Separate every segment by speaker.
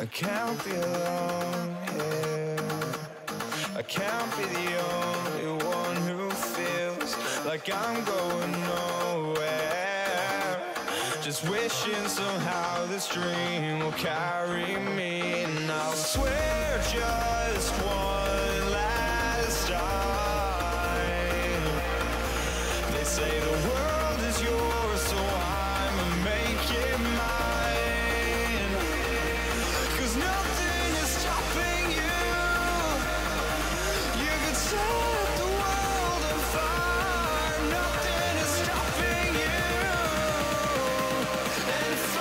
Speaker 1: I can't be alone here. I can't be the only one who feels like I'm going nowhere. Just wishing somehow this dream will carry me. And I'll swear just one last time. They say the world is yours, so I'ma make it mine. 'Cause nothing is stopping you. You could set the world on fire. Nothing is stopping you. And if I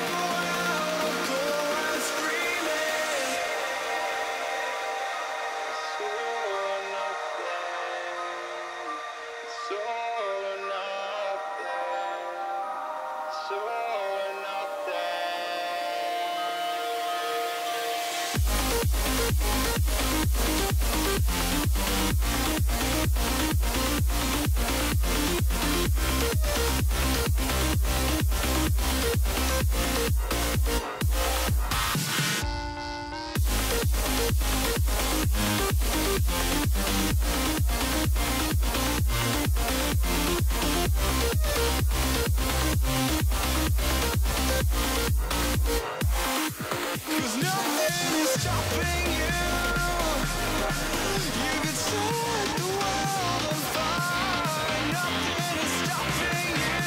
Speaker 1: go out, I'll go out screaming. It's all or nothing. It's all or nothing. It's all or Cause nothing is stopping you. You could set the world on fire. Nothing is stopping you.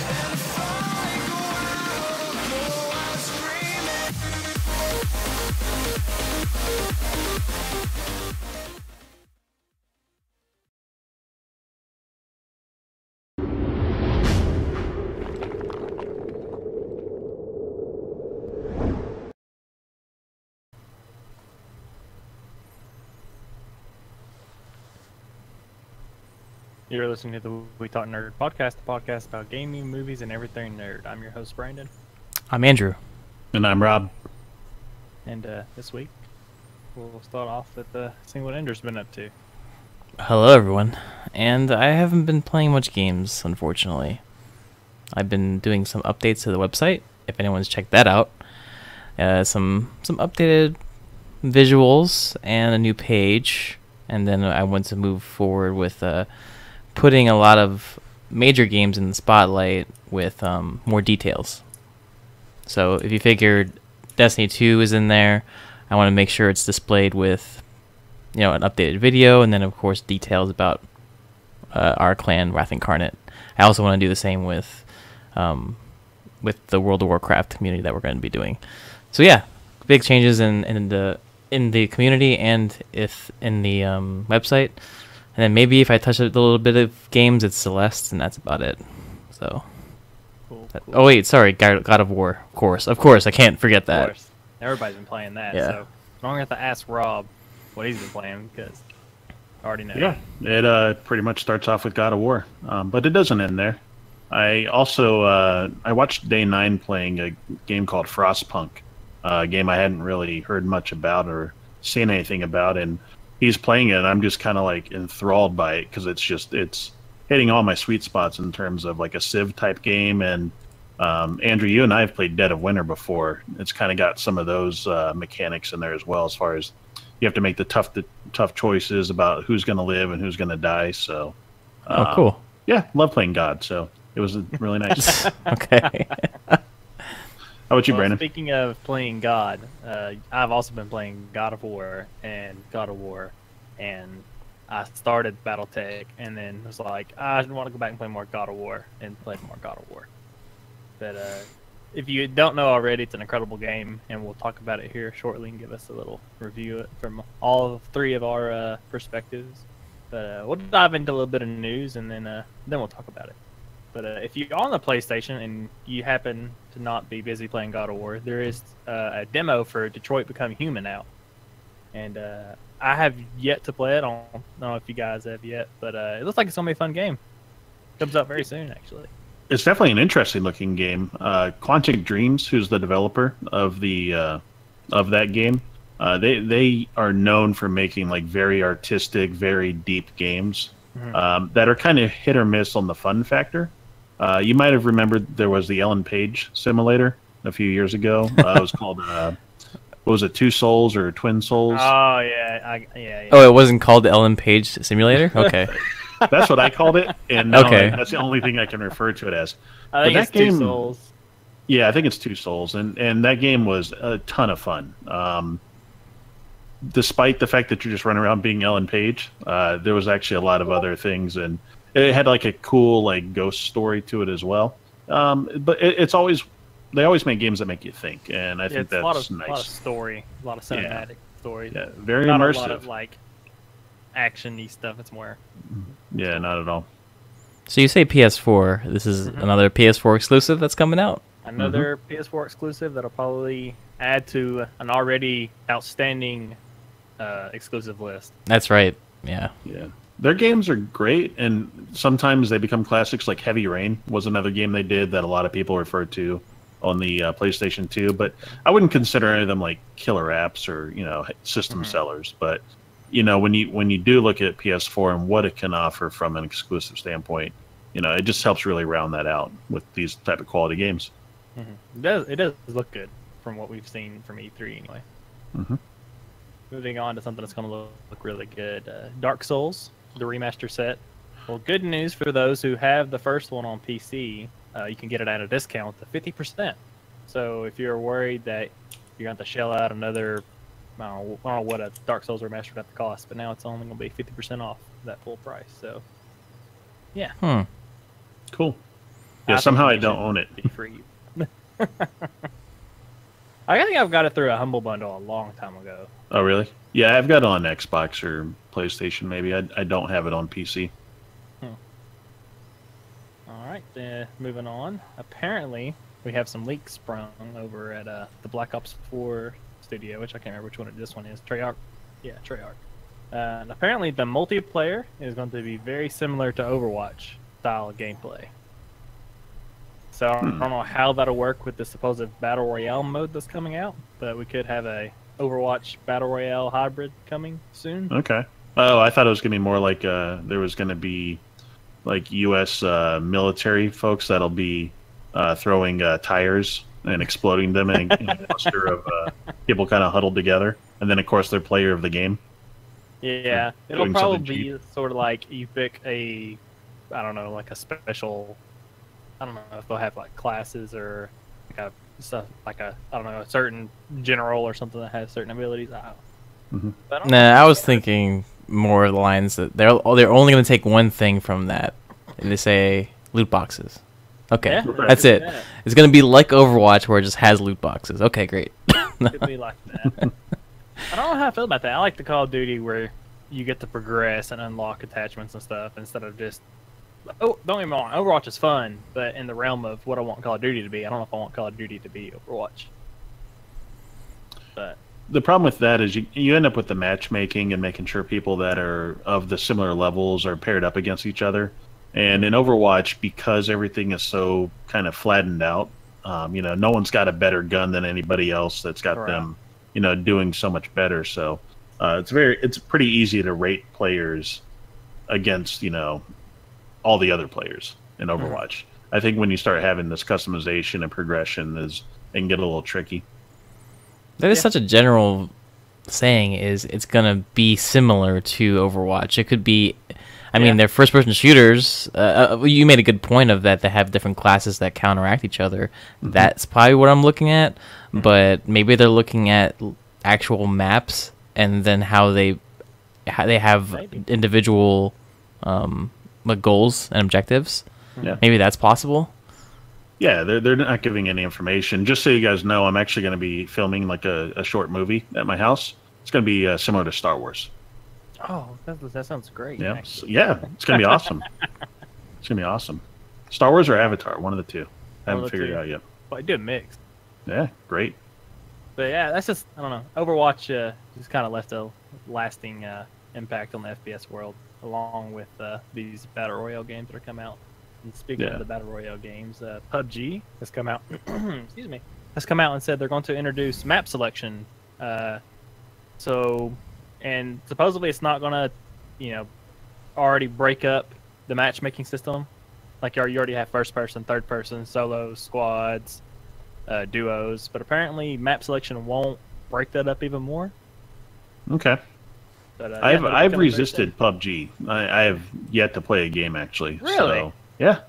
Speaker 1: And if I go out, I'll go out screaming.
Speaker 2: You're listening to the We Talk Nerd podcast, the podcast about gaming, movies, and everything nerd. I'm your host, Brandon,
Speaker 3: I'm Andrew.
Speaker 4: And I'm Rob.
Speaker 2: and this week we'll start off with seeing what Ender's been up to.
Speaker 3: Hello, everyone. And I haven't been playing much games, unfortunately. I've been doing some updates to the website, if anyone's checked that out. Some updated visuals and a new page. And then I want to move forward with putting a lot of major games in the spotlight with more details. So if you figured Destiny 2 is in there, I want to make sure it's displayed with, an updated video, and then of course details about our clan, Wrath Incarnate. I also want to do the same with the World of Warcraft community that we're going to be doing. So yeah, big changes in the community and in the website. And then maybe if I touch a little bit of games, it's Celeste, and that's about it. So.
Speaker 2: Cool.
Speaker 3: Oh wait, sorry, God of War, of course, I can't forget
Speaker 2: Of
Speaker 3: that.
Speaker 2: course, everybody's been playing that.
Speaker 3: Yeah.
Speaker 2: So I don't have to ask Rob what he's been playing because I already know.
Speaker 4: Yeah, it pretty much starts off with God of War, but it doesn't end there. I also I watched Day 9 playing a game called Frostpunk, a game I hadn't really heard much about or seen anything about, and he's playing it, and I'm just kind of like enthralled by it because it's hitting all my sweet spots in terms of like a Civ type game. And Andrew, you and I have played Dead of Winter before. It's kind of got some of those mechanics in there as well, as far as you have to make the tough choices about who's going to live and who's going to die. So,
Speaker 3: Oh, cool.
Speaker 4: yeah, love playing God. So it was really nice.
Speaker 3: Okay.
Speaker 4: How about you,
Speaker 2: Well,
Speaker 4: Brandon?
Speaker 2: speaking of playing God, I've also been playing God of War, and I started BattleTech, and then was like, I want to go back and play more God of War, and play more God of War. But if you don't know already, it's an incredible game, and we'll talk about it here shortly and give us a little review from all three of our perspectives. But we'll dive into a little bit of news, and then we'll talk about it. But if you're on the PlayStation and you happen to not be busy playing God of War, there is a demo for Detroit Become Human out. And I have yet to play it. I don't know if you guys have yet, but it looks like it's going to be a fun game. Comes out very soon, actually.
Speaker 4: It's definitely an interesting looking game. Quantic Dreams, who's the developer of that game, they are known for making like very artistic, very deep games that are kind of hit or miss on the fun factor. You might have remembered there was the Ellen Page simulator a few years ago. It was called what was it, Two Souls or Twin Souls?
Speaker 2: Oh yeah.
Speaker 3: Oh, it wasn't called the Ellen Page Simulator? Okay.
Speaker 4: That's what I called it, and now
Speaker 3: Okay.
Speaker 4: that's the only thing I can refer to it as.
Speaker 2: I think
Speaker 4: But
Speaker 2: it's
Speaker 4: that game-
Speaker 2: Two Souls.
Speaker 4: Yeah, I think it's Two Souls, and that game was a ton of fun. Despite the fact that you're just running around being Ellen Page, there was actually a lot of other things, and it had like a cool like ghost story to it as well. But it's always they always make games that make you think, and I think
Speaker 2: It's a lot
Speaker 4: that's
Speaker 2: of story, a lot of cinematic story.
Speaker 4: Yeah, very
Speaker 2: Not
Speaker 4: immersive.
Speaker 2: a lot of like action-y stuff. It's more.
Speaker 4: Yeah, not at all.
Speaker 3: So you say PS4. This is another PS4 exclusive that's coming out.
Speaker 2: Another PS4 exclusive that'll probably add to an already outstanding exclusive list.
Speaker 3: That's right. Yeah.
Speaker 4: Yeah. Their games are great, and sometimes they become classics. Like Heavy Rain was another game they did that a lot of people refer to on the PlayStation 2. But I wouldn't consider any of them like killer apps or system sellers. But when you do look at PS4 and what it can offer from an exclusive standpoint, it just helps really round that out with these type of quality games.
Speaker 2: It does look good from what we've seen from E3 anyway.
Speaker 4: Mhm.
Speaker 2: Moving on to something that's going to look really good. Dark Souls, the remaster set. Well, good news for those who have the first one on PC. You can get it at a discount to 50%. So if you're worried that you're going to have to shell out another, I don't know what a Dark Souls remaster would have to cost, but now it's only going to be 50% off that full price. So, yeah.
Speaker 4: Cool. Yeah,
Speaker 2: think
Speaker 4: somehow I
Speaker 2: you
Speaker 4: don't
Speaker 2: should
Speaker 4: own it.
Speaker 2: be free. I think I've got it through a Humble Bundle a long time ago.
Speaker 4: Oh, really? Yeah, I've got it on Xbox or PlayStation. Maybe I don't have it on PC.
Speaker 2: All right, moving on. Apparently, we have some leaks sprung over at the Black Ops 4 studio, which I can't remember which one this one is. Treyarch. Yeah, Treyarch. And apparently, the multiplayer is going to be very similar to Overwatch style of gameplay. So I don't know how that'll work with the supposed Battle Royale mode that's coming out, but we could have a Overwatch Battle Royale hybrid coming soon.
Speaker 4: Okay. Oh, I thought it was going to be more like there was going to be like U.S. Military folks that'll be throwing tires and exploding them in a cluster of people kind of huddled together. And then, of course, they're player of the game.
Speaker 2: Yeah, it'll
Speaker 4: Doing
Speaker 2: probably
Speaker 4: something
Speaker 2: be sort of like you pick a, I don't know, like a special. I don't know if they'll have like classes or like a stuff like a, I don't know, a certain general or something that has certain abilities. I don't know. But I don't know.
Speaker 3: Nah, I was thinking more of the lines that they're only going to take one thing from that. And they say loot boxes. Okay,
Speaker 2: Yeah,
Speaker 3: that's
Speaker 2: could be
Speaker 3: it.
Speaker 2: that.
Speaker 3: It's going to be like Overwatch where it just has loot boxes. Okay, great.
Speaker 2: Could be like that. I don't know how I feel about that. I like the Call of Duty where you get to progress and unlock attachments and stuff instead of just. Oh, don't get me wrong. Overwatch is fun, but in the realm of what I want Call of Duty to be, I don't know if I want Call of Duty to be Overwatch. But
Speaker 4: The problem with that is you end up with the matchmaking and making sure people that are of the similar levels are paired up against each other. And in Overwatch, because everything is so kind of flattened out, no one's got a better gun than anybody else that's got them, doing so much better. So it's pretty easy to rate players against, all the other players in Overwatch. I think when you start having this customization and progression, it can get a little tricky.
Speaker 3: That is such a general saying. Is it's gonna be similar to Overwatch? It could be. I mean, they're first-person shooters. You made a good point of that. They have different classes that counteract each other. That's probably what I'm looking at. But maybe they're looking at actual maps and then how they have individual goals and objectives.
Speaker 4: Yeah.
Speaker 3: Maybe that's possible.
Speaker 4: Yeah, they're not giving any information. Just so you guys know, I'm actually going to be filming like a short movie at my house. It's going to be similar to Star Wars.
Speaker 2: oh, that sounds great.
Speaker 4: Yeah,
Speaker 2: actually.
Speaker 4: it's going to be awesome. It's going to be awesome. Star Wars or Avatar, one of the two. I haven't
Speaker 2: of the
Speaker 4: figured
Speaker 2: two.
Speaker 4: it out yet.
Speaker 2: Well, I do a mix.
Speaker 4: Yeah, great.
Speaker 2: But yeah, that's just, I don't know. Overwatch just kind of left a lasting impact on the FPS world, along with these Battle Royale games that are come out. And speaking of the Battle Royale games, PUBG has come out, excuse me, has come out and said they're going to introduce map selection. And supposedly it's not going to, already break up the matchmaking system. Like you already have first person, third person, solo, squads, duos, but apparently map selection won't break that up even more.
Speaker 4: Okay.
Speaker 2: But,
Speaker 4: I've resisted PUBG. I have yet to play a game actually.
Speaker 2: Really?
Speaker 4: So, yeah.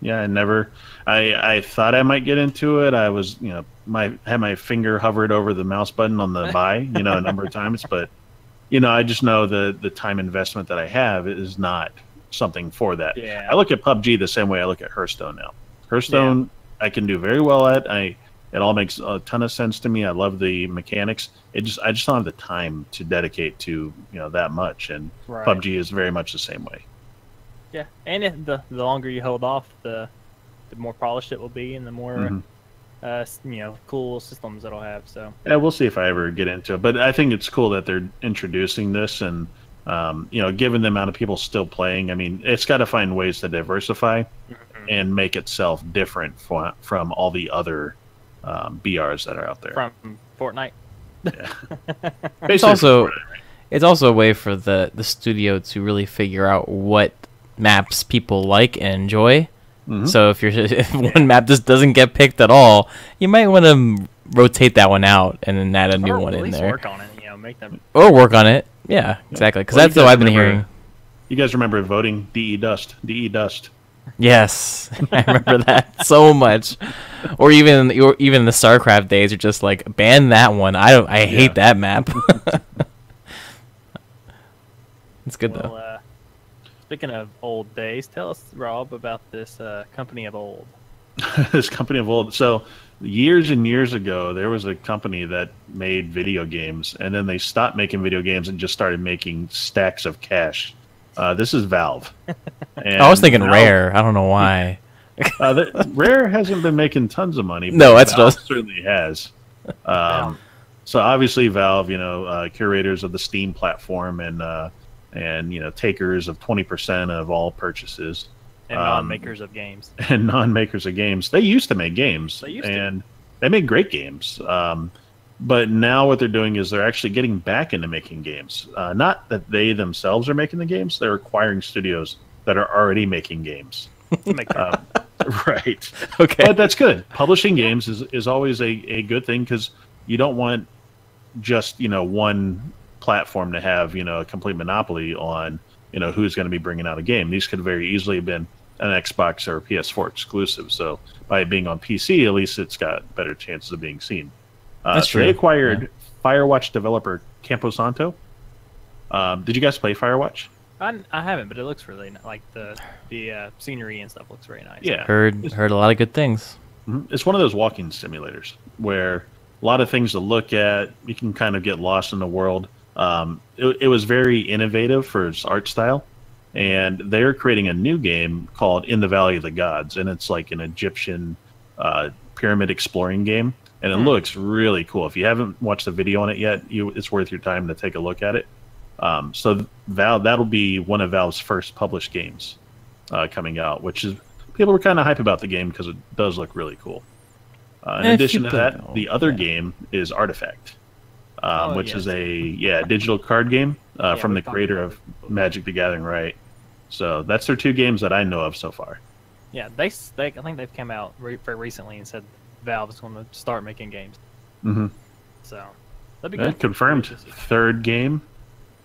Speaker 4: I thought I might get into it. I was, had my finger hovered over the mouse button on the buy, a number of times, but I just know the time investment that I have is not something for that.
Speaker 2: Yeah.
Speaker 4: I look at PUBG the same way I look at Hearthstone now. Hearthstone, I can do very well at. It all makes a ton of sense to me. I love the mechanics. I just don't have the time to dedicate to that much. And
Speaker 2: Right.
Speaker 4: PUBG is very much the same way.
Speaker 2: Yeah, and the longer you hold off, the more polished it will be, and the more cool systems it'll have. So
Speaker 4: Yeah, we'll see if I ever get into it. But I think it's cool that they're introducing this, and given the amount of people still playing, I mean, it's got to find ways to diversify and make itself different from all the other BRs that are out there.
Speaker 2: from Fortnite.
Speaker 3: It's also a way for the studio to really figure out what maps people like and enjoy. So if one map just doesn't get picked at all, you might want to rotate that one out and then add a new one
Speaker 2: at
Speaker 3: in
Speaker 2: least
Speaker 3: there,
Speaker 2: work on it. Make them.
Speaker 3: or work on it. Yeah, exactly. Because
Speaker 4: Well,
Speaker 3: that's what I've been hearing.
Speaker 4: You guys remember voting DE Dust? DE Dust.
Speaker 3: Yes, I remember that so much. Or even the StarCraft days are just like ban that one. I hate that map. It's good though.
Speaker 2: Well, speaking of old days, tell us, Rob, about this company of old.
Speaker 4: This company of old. So years and years ago, there was a company that made video games, and then they stopped making video games and just started making stacks of cash. This is Valve. And
Speaker 3: I was thinking
Speaker 4: Valve-
Speaker 3: Rare. I don't know why.
Speaker 4: Rare hasn't been making tons of money. But
Speaker 3: No, that's
Speaker 4: Valve
Speaker 3: what
Speaker 4: certainly has. So obviously, Valve, curators of the Steam platform and takers of 20% of all purchases.
Speaker 2: And non-makers of games.
Speaker 4: And non-makers of games. They used to make games.
Speaker 2: They used to.
Speaker 4: And they made great games. But now what they're doing is they're actually getting back into making games. Not that they themselves are making the games. They're acquiring studios that are already making games. Right.
Speaker 3: Okay.
Speaker 4: But that's good. Publishing games is always a good thing, because you don't want just, one platform to have, a complete monopoly on, who's going to be bringing out a game. These could very easily have been an Xbox or PS4 exclusive. So by it being on PC, at least it's got better chances of being seen.
Speaker 3: That's
Speaker 4: so
Speaker 3: true.
Speaker 4: They acquired Firewatch developer Camposanto. Did you guys play Firewatch?
Speaker 2: I haven't, but it looks really like the scenery and stuff looks very nice.
Speaker 4: Yeah.
Speaker 3: Heard a lot of good things.
Speaker 4: It's one of those walking simulators where a lot of things to look at. You can kind of get lost in the world. It was very innovative for its art style, and they're creating a new game called In the Valley of the Gods, and it's like an Egyptian pyramid exploring game, and it looks really cool. If you haven't watched the video on it yet, it's worth your time to take a look at it. So Valve, that'll be one of Valve's first published games coming out, which is, people were kind of hype about the game because it does look really cool. In addition to that, the other game is Artifact, which is a digital card game from the creator of Magic the Gathering, right? So that's their two games that I know of so far.
Speaker 2: Yeah, I think they've come out very recently and said Valve is going to start making games.
Speaker 4: Mm-hmm.
Speaker 2: So that'd be good.
Speaker 4: Confirmed. Third game,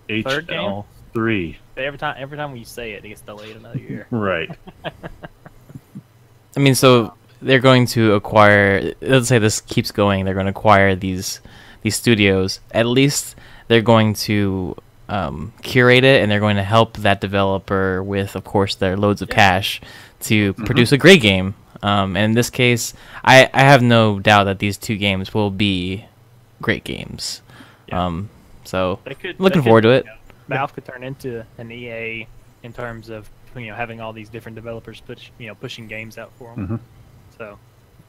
Speaker 2: Third game?
Speaker 4: HL3.
Speaker 2: Every time you say it, it gets delayed another year.
Speaker 4: Right.
Speaker 3: I mean, so they're going to acquire. Let's say this keeps going. They're going to acquire these studios. At least they're going to curate it, and they're going to help that developer with, of course, their loads of cash to produce a great game. And in this case, I have no doubt that these two games will be great games.
Speaker 2: Yeah.
Speaker 3: So
Speaker 2: Looking
Speaker 3: looking forward to it.
Speaker 2: Valve could turn into an EA in terms of having all these different developers pushing games out for them. So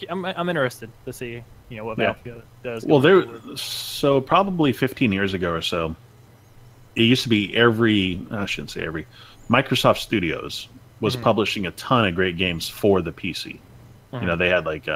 Speaker 2: I'm interested to see what Valve does.
Speaker 4: Well, so probably 15 years ago or so, it used to be I shouldn't say every, Microsoft Studios was publishing a ton of great games for the PC. They had like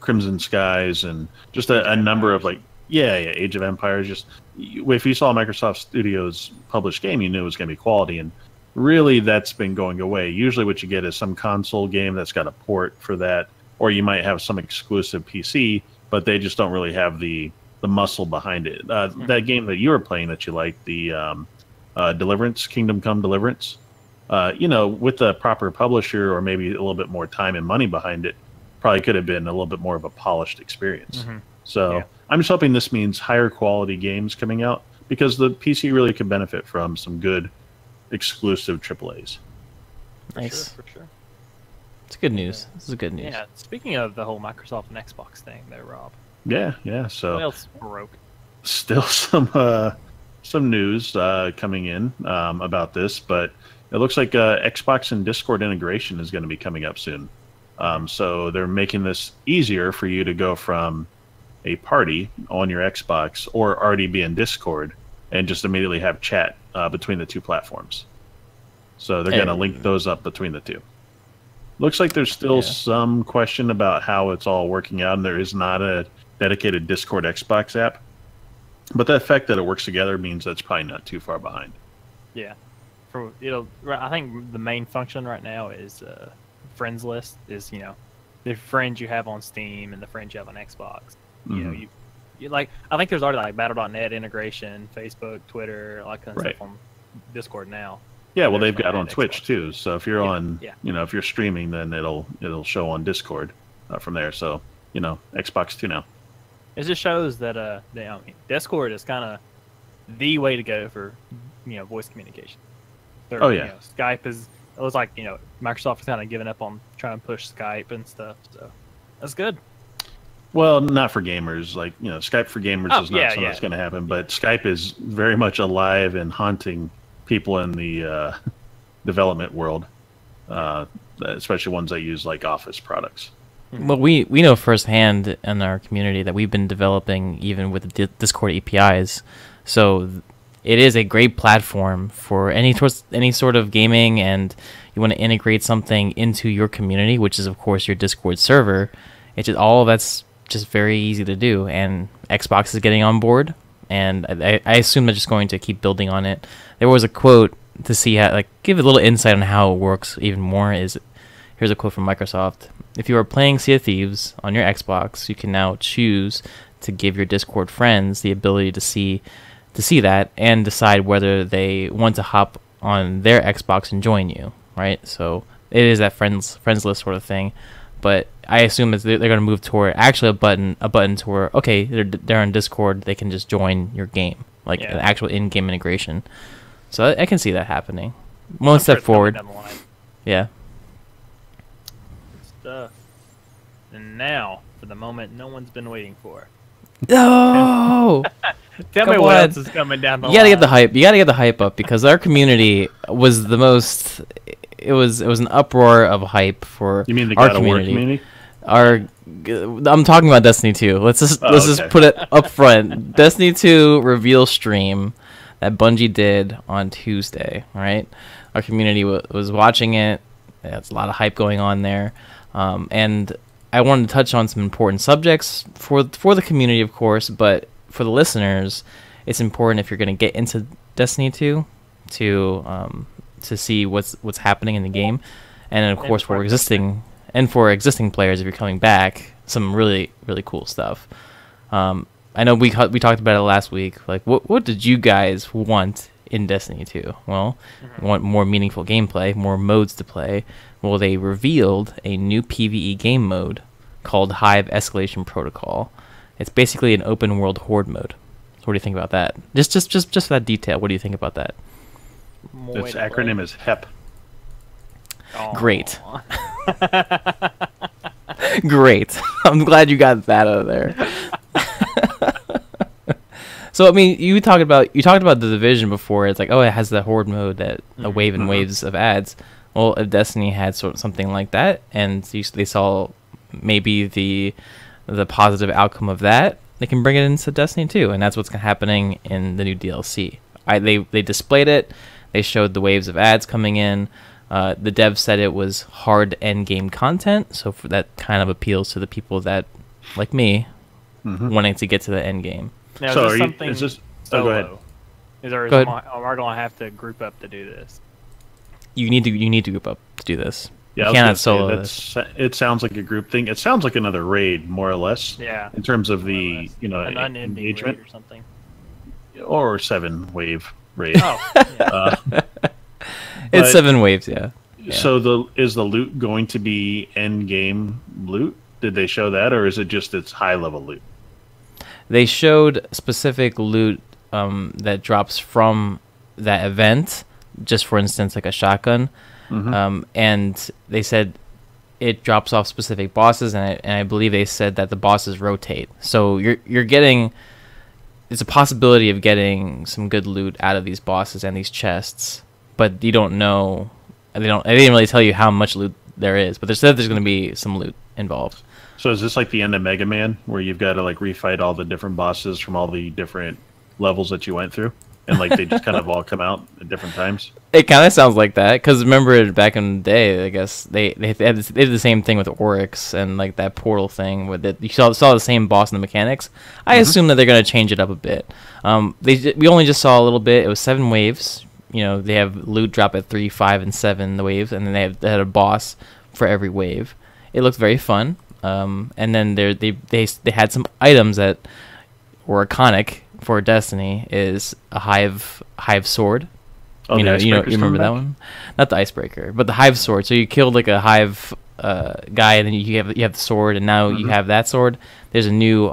Speaker 4: Crimson Skies and just a number of Age of Empires. Just if you saw Microsoft Studios published game, you knew it was going to be quality. And really, that's been going away. Usually, what you get is some console game that's got a port for that, or you might have some exclusive PC, but they just don't really have the muscle behind it. That game that you were playing that you liked, the Deliverance, Kingdom Come Deliverance, with the proper publisher or maybe a little bit more time and money behind it, probably could have been a little bit more of a polished experience. So I'm just hoping this means higher quality games coming out, because the PC really could benefit from some good exclusive AAAs.
Speaker 3: Nice.
Speaker 2: For sure.
Speaker 3: It's good news. This is good news.
Speaker 2: Yeah. Speaking of the whole Microsoft and Xbox thing, there, Rob.
Speaker 4: Yeah. So
Speaker 2: What else broke?
Speaker 4: still some news coming in about this, but it looks like Xbox and Discord integration is going to be coming up soon. So they're making this easier for you to go from a party on your Xbox or already be in Discord and just immediately have chat between the two platforms. So they're going to link those up between the two. Looks like there's still some question about how it's all working out, and there is not a dedicated Discord Xbox app. But the fact that it works together means that's probably not too far behind.
Speaker 2: Yeah. I think the main function right now is friends list is, the friends you have on Steam and the friends you have on Xbox. You like, I think there's already like Battle.net integration, Facebook, Twitter, all that kind of stuff on Discord now.
Speaker 4: Yeah, well, they've got on Twitch
Speaker 2: Xbox
Speaker 4: too. So if you're if you're streaming, then it'll show on Discord from there. So Xbox too now.
Speaker 2: It just shows that Discord is kind of the way to go for voice communication. Skype is. It looks like Microsoft is kind of giving up on trying to push Skype and stuff. So that's good.
Speaker 4: Well, not for gamers. Like Skype for gamers is not something that's going to happen. But Skype is very much alive and haunting people in the development world, especially ones that use like Office products.
Speaker 3: Well, we know firsthand in our community that we've been developing even with the Discord APIs, so it is a great platform for any sort of gaming, and you want to integrate something into your community, which is of course your Discord server. It's just all that's just very easy to do, and Xbox is getting on board, and I assume they're just going to keep building on it. There was a quote to see how, give a little insight on how it works even more. Here's a quote from Microsoft. If you are playing Sea of Thieves on your Xbox, you can now choose to give your Discord friends the ability to see that and decide whether they want to hop on their Xbox and join you, right? So it is that friends list sort of thing. But I assume that they're going to move toward actually a button to where, okay, they're on Discord, they can just join your game, an actual in-game integration. So I can see that happening. One step forward. Yeah.
Speaker 2: Stuff. And now for the moment no one's been waiting for.
Speaker 3: No.
Speaker 2: Tell me what else is coming down the line.
Speaker 3: You gotta get the hype. You gotta get the hype up, because our community was the most. It was an uproar of hype for.
Speaker 4: You mean the
Speaker 3: our
Speaker 4: God of War community?
Speaker 3: I'm talking about Destiny 2. Let's just put it up front. Destiny 2 reveal stream that Bungie did on Tuesday. Right, our community was watching it. There's a lot of hype going on there, and I wanted to touch on some important subjects for the community, of course, but for the listeners, it's important if you're going to get into Destiny 2 to see what's happening in the game, and of course for existing players, if you're coming back, some really really cool stuff. I know we talked about it last week. Like, what did you guys want in Destiny 2? Well, you want more meaningful gameplay, more modes to play. Well, they revealed a new PvE game mode called Hive Escalation Protocol. It's basically an open world horde mode. So what do you think about that? Just that detail. What do you think about that?
Speaker 4: Its acronym is HEP.
Speaker 3: Great. Great. I'm glad you got that out of there. So I mean, you talked about the Division before. It's like, oh, it has the horde mode, that a wave and waves of ads. Well, if Destiny had something like that, and they saw maybe the positive outcome of that, they can bring it into Destiny 2, and that's what's happening in the new DLC. They displayed it. They showed the waves of ads coming in. The devs said it was hard end game content, so that kind of appeals to the people that, like me, wanting to get to the end game.
Speaker 2: Now,
Speaker 4: So
Speaker 2: is
Speaker 4: are
Speaker 2: this
Speaker 4: you-
Speaker 2: something
Speaker 4: is this-
Speaker 2: solo?
Speaker 4: go ahead.
Speaker 2: Am I going to have to group up to do this?
Speaker 3: You need to group up to do this.
Speaker 4: Yeah,
Speaker 3: You
Speaker 4: I was
Speaker 3: cannot
Speaker 4: gonna say,
Speaker 3: solo this.
Speaker 4: it sounds like a group thing. It sounds like another raid, more or less.
Speaker 2: Yeah.
Speaker 4: In terms of
Speaker 2: More or
Speaker 4: the
Speaker 2: less.
Speaker 4: you know
Speaker 2: An unending
Speaker 4: engagement,
Speaker 2: raid or something.
Speaker 4: or 7-wave raid.
Speaker 2: Oh, yeah.
Speaker 3: It's
Speaker 4: But-
Speaker 3: 7 waves, yeah. Yeah.
Speaker 4: So is the loot going to be end game loot? Did they show that, or is it just its high level loot?
Speaker 3: They showed specific loot that drops from that event, just for instance, like a shotgun. And they said it drops off specific bosses, and I believe they said that the bosses rotate. So you're getting, it's a possibility of getting some good loot out of these bosses and these chests, but you don't know. They didn't really tell you how much loot there is, but they said there's going to be some loot involved.
Speaker 4: So is this like the end of Mega Man, where you've got to like refight all the different bosses from all the different levels that you went through, and like they just kind of all come out at different times?
Speaker 3: It kind of sounds like that, because remember back in the day, I guess they did the same thing with Oryx and like that portal thing with it. You saw the same boss in the mechanics. I assume that they're gonna change it up a bit. We only just saw a little bit. It was 7 waves. You know, they have loot drop at 3, 5, and 7 the waves, and then they had a boss for every wave. It looked very fun. And then they had some items that were iconic for Destiny. Is a hive sword.
Speaker 4: Oh,
Speaker 3: you
Speaker 4: the Icebreaker's
Speaker 3: remember
Speaker 4: coming
Speaker 3: that
Speaker 4: back?
Speaker 3: one? Not the icebreaker, but the hive sword. So you killed like a hive guy, and then you have the sword, and now you have that sword. There's a new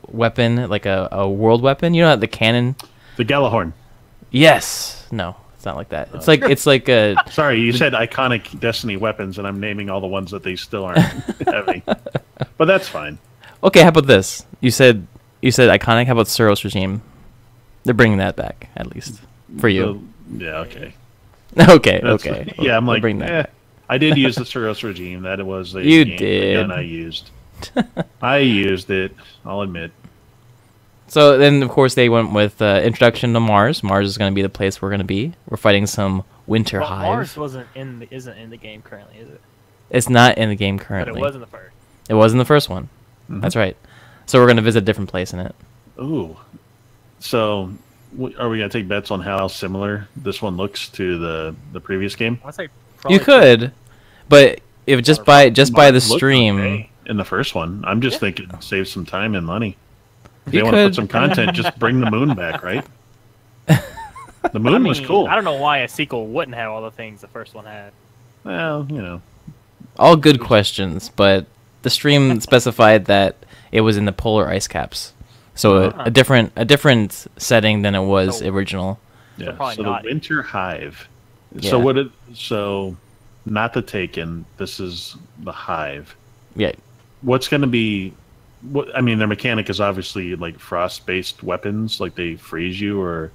Speaker 3: weapon, like a world weapon. You know the cannon.
Speaker 4: The Galahorn.
Speaker 3: Yes. No, it's not like that. It's like a.
Speaker 4: Sorry, you said iconic Destiny weapons, and I'm naming all the ones that they still aren't having. But that's fine.
Speaker 3: Okay, how about this? You said iconic. How about Suros regime? They're bringing that back, at least for you.
Speaker 4: Yeah, okay.
Speaker 3: Okay,
Speaker 4: That's-
Speaker 3: okay.
Speaker 4: Yeah, I'm
Speaker 3: We'll
Speaker 4: like,
Speaker 3: bring that back.
Speaker 4: I did use the Suros regime. That was the
Speaker 3: You
Speaker 4: the
Speaker 3: did.
Speaker 4: gun I used. I used it. I'll admit.
Speaker 3: So then, of course, they went with introduction to Mars. Mars is going to be the place we're going to be. We're fighting some winter
Speaker 2: Well,
Speaker 3: hive.
Speaker 2: Mars isn't in the game currently, is it?
Speaker 3: It's not in the game
Speaker 2: But
Speaker 3: currently.
Speaker 2: it was in the first.
Speaker 3: It was in the first one. That's right. So we're going to visit a different place in it.
Speaker 4: Ooh. So, are we gonna take bets on how similar this one looks to the previous game?
Speaker 2: I say
Speaker 3: You could, but if just by the
Speaker 4: Mars looked
Speaker 3: stream,
Speaker 4: okay in the first one. I'm just thinking save some time and money. If
Speaker 3: You
Speaker 4: they want to
Speaker 3: could.
Speaker 4: put some content, just bring the moon back, right? The moon was cool.
Speaker 2: I don't know why a sequel wouldn't have all the things the first one had.
Speaker 4: Well, you know.
Speaker 3: all good questions, but the stream specified that it was in the polar ice caps, so a different setting than it was
Speaker 2: So-
Speaker 3: original.
Speaker 4: Yeah.
Speaker 2: probably
Speaker 4: So the
Speaker 2: not.
Speaker 4: winter hive.
Speaker 3: Yeah.
Speaker 4: So not the Taken. This is the hive.
Speaker 3: Yeah,
Speaker 4: What's going to be? I mean, their mechanic is obviously like frost-based weapons, like they freeze you, or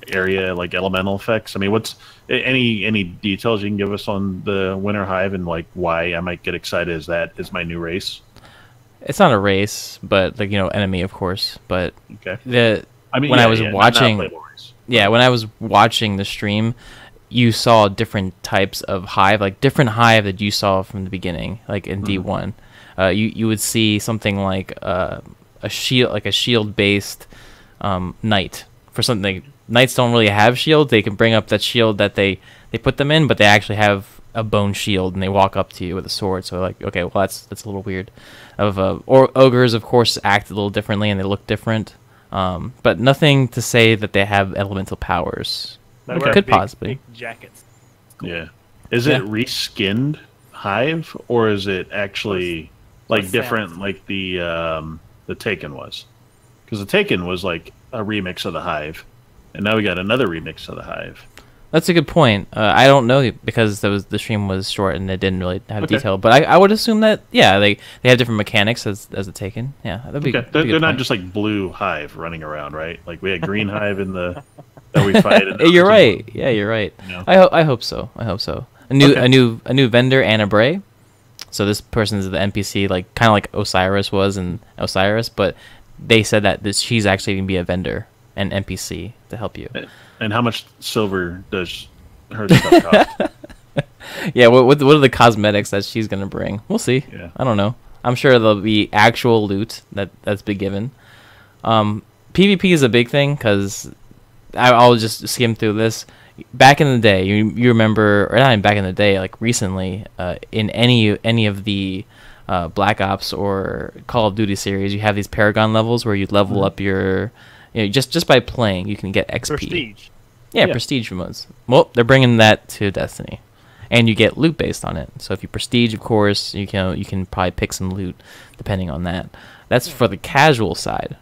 Speaker 4: area like elemental effects. I mean, what's any details you can give us on the winter hive and like why I might get excited as that is my new race?
Speaker 3: it's not a race, but like enemy, of course. But
Speaker 4: Okay. I mean,
Speaker 3: when I
Speaker 4: yeah,
Speaker 3: was
Speaker 4: yeah, not
Speaker 3: watching,
Speaker 4: playable race.
Speaker 3: yeah, when I was watching the stream, you saw different types of hive, like different hive that you saw from the beginning, like in D1. You would see something like a shield based knight. For something, knights don't really have shields. They can bring up that shield that they put them in, but they actually have a bone shield and they walk up to you with a sword. So like, okay, well that's a little weird. Or ogres, of course, act a little differently and they look different. But nothing to say that they have elemental powers.
Speaker 2: They
Speaker 3: Okay.
Speaker 2: wear
Speaker 3: Could
Speaker 2: big-
Speaker 3: possibly.
Speaker 2: big jackets.
Speaker 4: Yeah. Is
Speaker 3: Yeah.
Speaker 4: it reskinned hive or is it actually like
Speaker 2: What's
Speaker 4: different
Speaker 2: that?
Speaker 4: like the Taken was? Because the Taken was like a remix of the hive, and now we got another remix of the hive.
Speaker 3: That's a good point. I don't know because the stream was short and it didn't really have
Speaker 4: Okay.
Speaker 3: detail. But I would assume that they have different mechanics as the Taken. Yeah, that'd be.
Speaker 4: Okay.
Speaker 3: that'd be a
Speaker 4: They're
Speaker 3: good
Speaker 4: not
Speaker 3: point.
Speaker 4: just like blue hive running around, right? Like we had green hive in the that we fight. And
Speaker 3: You're right. Yeah, you're right.
Speaker 4: You know?
Speaker 3: I hope so. I hope so. A new vendor, Anna Bray. So this person is the NPC, like kind of like Osiris was in Osiris, but they said that she's actually gonna be a vendor and NPC to help you.
Speaker 4: And how much silver does her stuff cost?
Speaker 3: Yeah, what are the cosmetics that she's gonna bring? We'll see.
Speaker 4: Yeah.
Speaker 3: I don't know. I'm sure there'll be actual loot that's been given. PvP is a big thing because I'll just skim through this. back in the day, you remember, or not even back in the day, like recently, in any of the Black Ops or Call of Duty series, you have these Paragon levels where you level up your, just by playing, you can get XP.
Speaker 2: Prestige.
Speaker 3: Yeah,
Speaker 4: Yeah.
Speaker 3: prestige modes. Well, they're bringing that to Destiny, and you get loot based on it. So if you prestige, of course, you can probably pick some loot depending on that. That's for the casual side.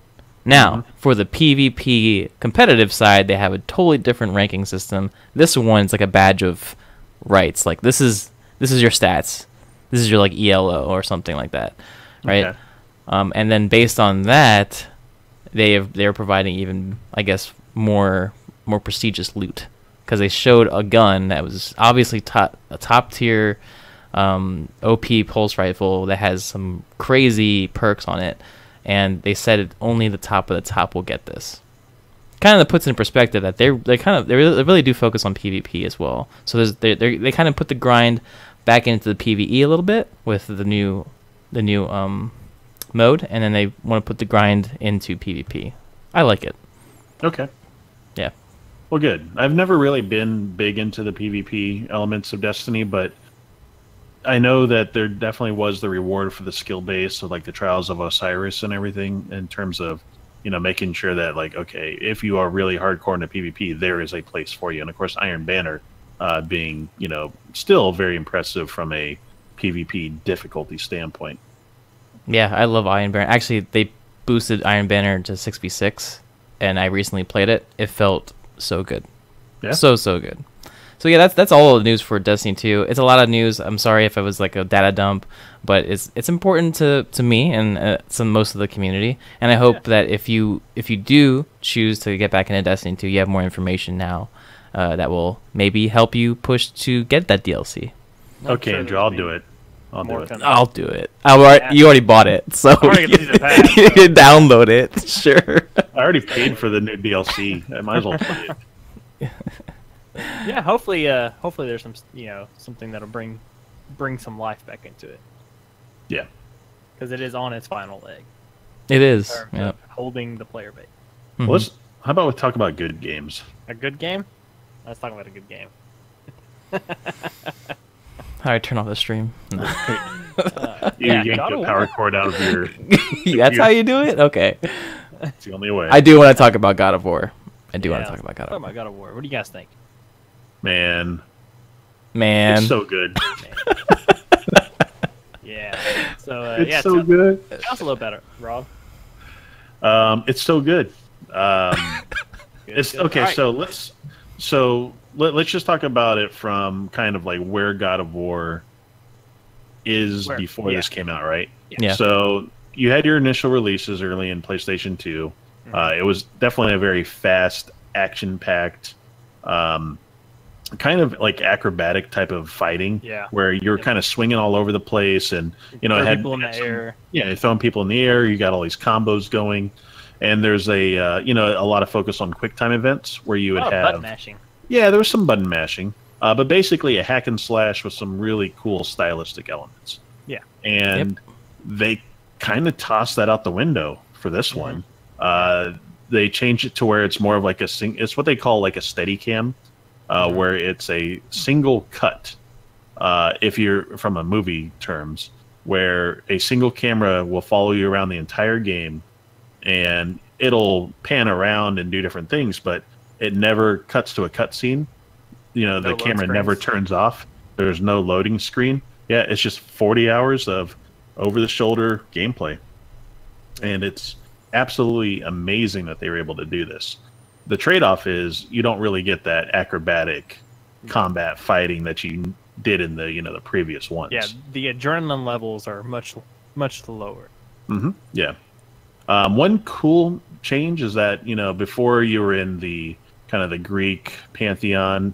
Speaker 3: Now, for the PvP competitive side, they have a totally different ranking system. This one's like a badge of rights. Like this is your stats. This is your like ELO or something like that, right?
Speaker 4: Okay.
Speaker 3: And then based on that, they're providing even, I guess, more prestigious loot, because they showed a gun that was obviously a top tier OP pulse rifle that has some crazy perks on it, and they said only the top of the top will get this. Kind of puts in perspective that they really do focus on PvP as well. So they kind of put the grind back into the PvE a little bit with the new mode, and then they want to put the grind into PvP. I like it.
Speaker 4: Okay.
Speaker 3: Yeah.
Speaker 4: Well, good. I've never really been big into the PvP elements of Destiny, but I know that there definitely was the reward for the skill base, so like the Trials of Osiris and everything, in terms of, making sure that, like, okay, if you are really hardcore into PvP, there is a place for you. And of course, Iron Banner being, still very impressive from a PvP difficulty standpoint.
Speaker 3: Yeah, I love Iron Banner. Actually, they boosted Iron Banner to 6v6, and I recently played it. It felt so good.
Speaker 4: Yeah.
Speaker 3: So good. So yeah, that's all the news for Destiny 2. It's a lot of news. I'm sorry if it was like a data dump, but it's important to me and most of the community. And I hope that if you do choose to get back into Destiny 2, you have more information now that will maybe help you push to get that DLC.
Speaker 4: Okay, Andrew, I'll do it. I'll do it.
Speaker 3: I'll do it. You already bought it, so
Speaker 2: already got the season pass,
Speaker 3: you
Speaker 2: so.
Speaker 3: can download it. Sure.
Speaker 4: I already paid for the new DLC. I might as well play it.
Speaker 2: Yeah, hopefully there's some something that'll bring some life back into it,
Speaker 4: Yeah.
Speaker 2: because it is on its final leg.
Speaker 3: It
Speaker 2: In
Speaker 3: is.
Speaker 2: terms
Speaker 3: Yeah.
Speaker 2: of holding the player base.
Speaker 3: Mhm.
Speaker 4: Well, how about we talk about good games?
Speaker 2: A good game. Let's talk about a good game.
Speaker 3: How do I turn off the stream? No.
Speaker 4: You
Speaker 2: Yeah,
Speaker 4: yank
Speaker 2: God
Speaker 4: the
Speaker 2: of
Speaker 4: power
Speaker 2: War.
Speaker 4: cord out of your...
Speaker 3: That's how you do it? Okay.
Speaker 4: It's the only way.
Speaker 3: I do want to talk about God of War. I do want to talk about God
Speaker 2: Oh
Speaker 3: of
Speaker 2: my
Speaker 3: War.
Speaker 2: God of War. What do you guys think?
Speaker 4: Man,
Speaker 3: Man.
Speaker 4: it's so good.
Speaker 2: Yeah. So
Speaker 4: It's
Speaker 2: yeah,
Speaker 4: so good.
Speaker 2: tell us a little better, Rob.
Speaker 4: It's so good.
Speaker 2: Good,
Speaker 4: It's
Speaker 2: good.
Speaker 4: okay.
Speaker 2: All right.
Speaker 4: Let's just talk about it from kind of like where God of War is before this came out, right?
Speaker 3: Yeah.
Speaker 4: So you had your initial releases early in PlayStation 2.
Speaker 2: Mm-hmm.
Speaker 4: It was definitely a very fast, action-packed, kind of like acrobatic type of fighting.
Speaker 2: Yeah.
Speaker 4: Where you're kind of swinging all over the place, and it
Speaker 2: Throw
Speaker 4: had
Speaker 2: people in the air.
Speaker 4: Yeah, you're throwing people in the air. You got all these combos going, and there's a a lot of focus on quick time events where you would have
Speaker 2: button mashing.
Speaker 4: Yeah, there was some button mashing, but basically a hack and slash with some really cool stylistic elements.
Speaker 2: Yeah.
Speaker 4: And they kind of tossed that out the window for this one. They changed it to where it's more of like it's what they call like a steady cam, where it's a single cut. If you're from a movie terms, where a single camera will follow you around the entire game, and it'll pan around and do different things, but it never cuts to a cutscene. The
Speaker 2: load
Speaker 4: camera never
Speaker 2: screens.
Speaker 4: turns off. There's no loading screen. Yeah, it's just 40 hours of over-the-shoulder gameplay. And it's absolutely amazing that they were able to do this. The trade-off is you don't really get that acrobatic combat fighting that you did in the the previous ones.
Speaker 2: Yeah, the adrenaline levels are much lower.
Speaker 4: Yeah. One cool change is that before you were in the kind of the Greek pantheon,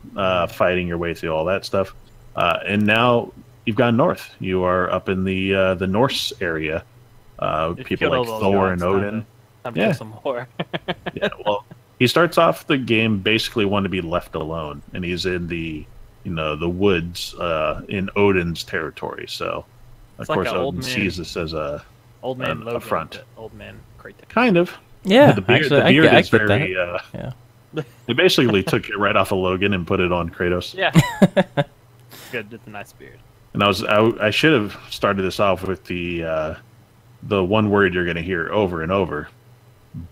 Speaker 4: fighting your way through all that stuff, and now you've gone north. You are up in the Norse area. People like Thor and Odin.
Speaker 2: Time to kill some more.
Speaker 4: Yeah, well, he starts off the game basically wanting to be left alone, and he's in the the woods in Odin's territory. So, of
Speaker 2: It's like
Speaker 4: course,
Speaker 2: a old
Speaker 4: Odin
Speaker 2: man-
Speaker 4: sees this as a
Speaker 2: Old man
Speaker 4: a
Speaker 2: Logan.
Speaker 4: front.
Speaker 2: Old man Kratos.
Speaker 4: kind of.
Speaker 3: Yeah,
Speaker 4: The beard,
Speaker 3: actually,
Speaker 4: the beard
Speaker 3: I
Speaker 4: is
Speaker 3: get
Speaker 4: very
Speaker 3: that. Yeah.
Speaker 4: They basically took it right off of Logan and put it on Kratos.
Speaker 2: Yeah. Good. It's a nice beard.
Speaker 4: And I should have started this off with the one word you're going to hear over and over.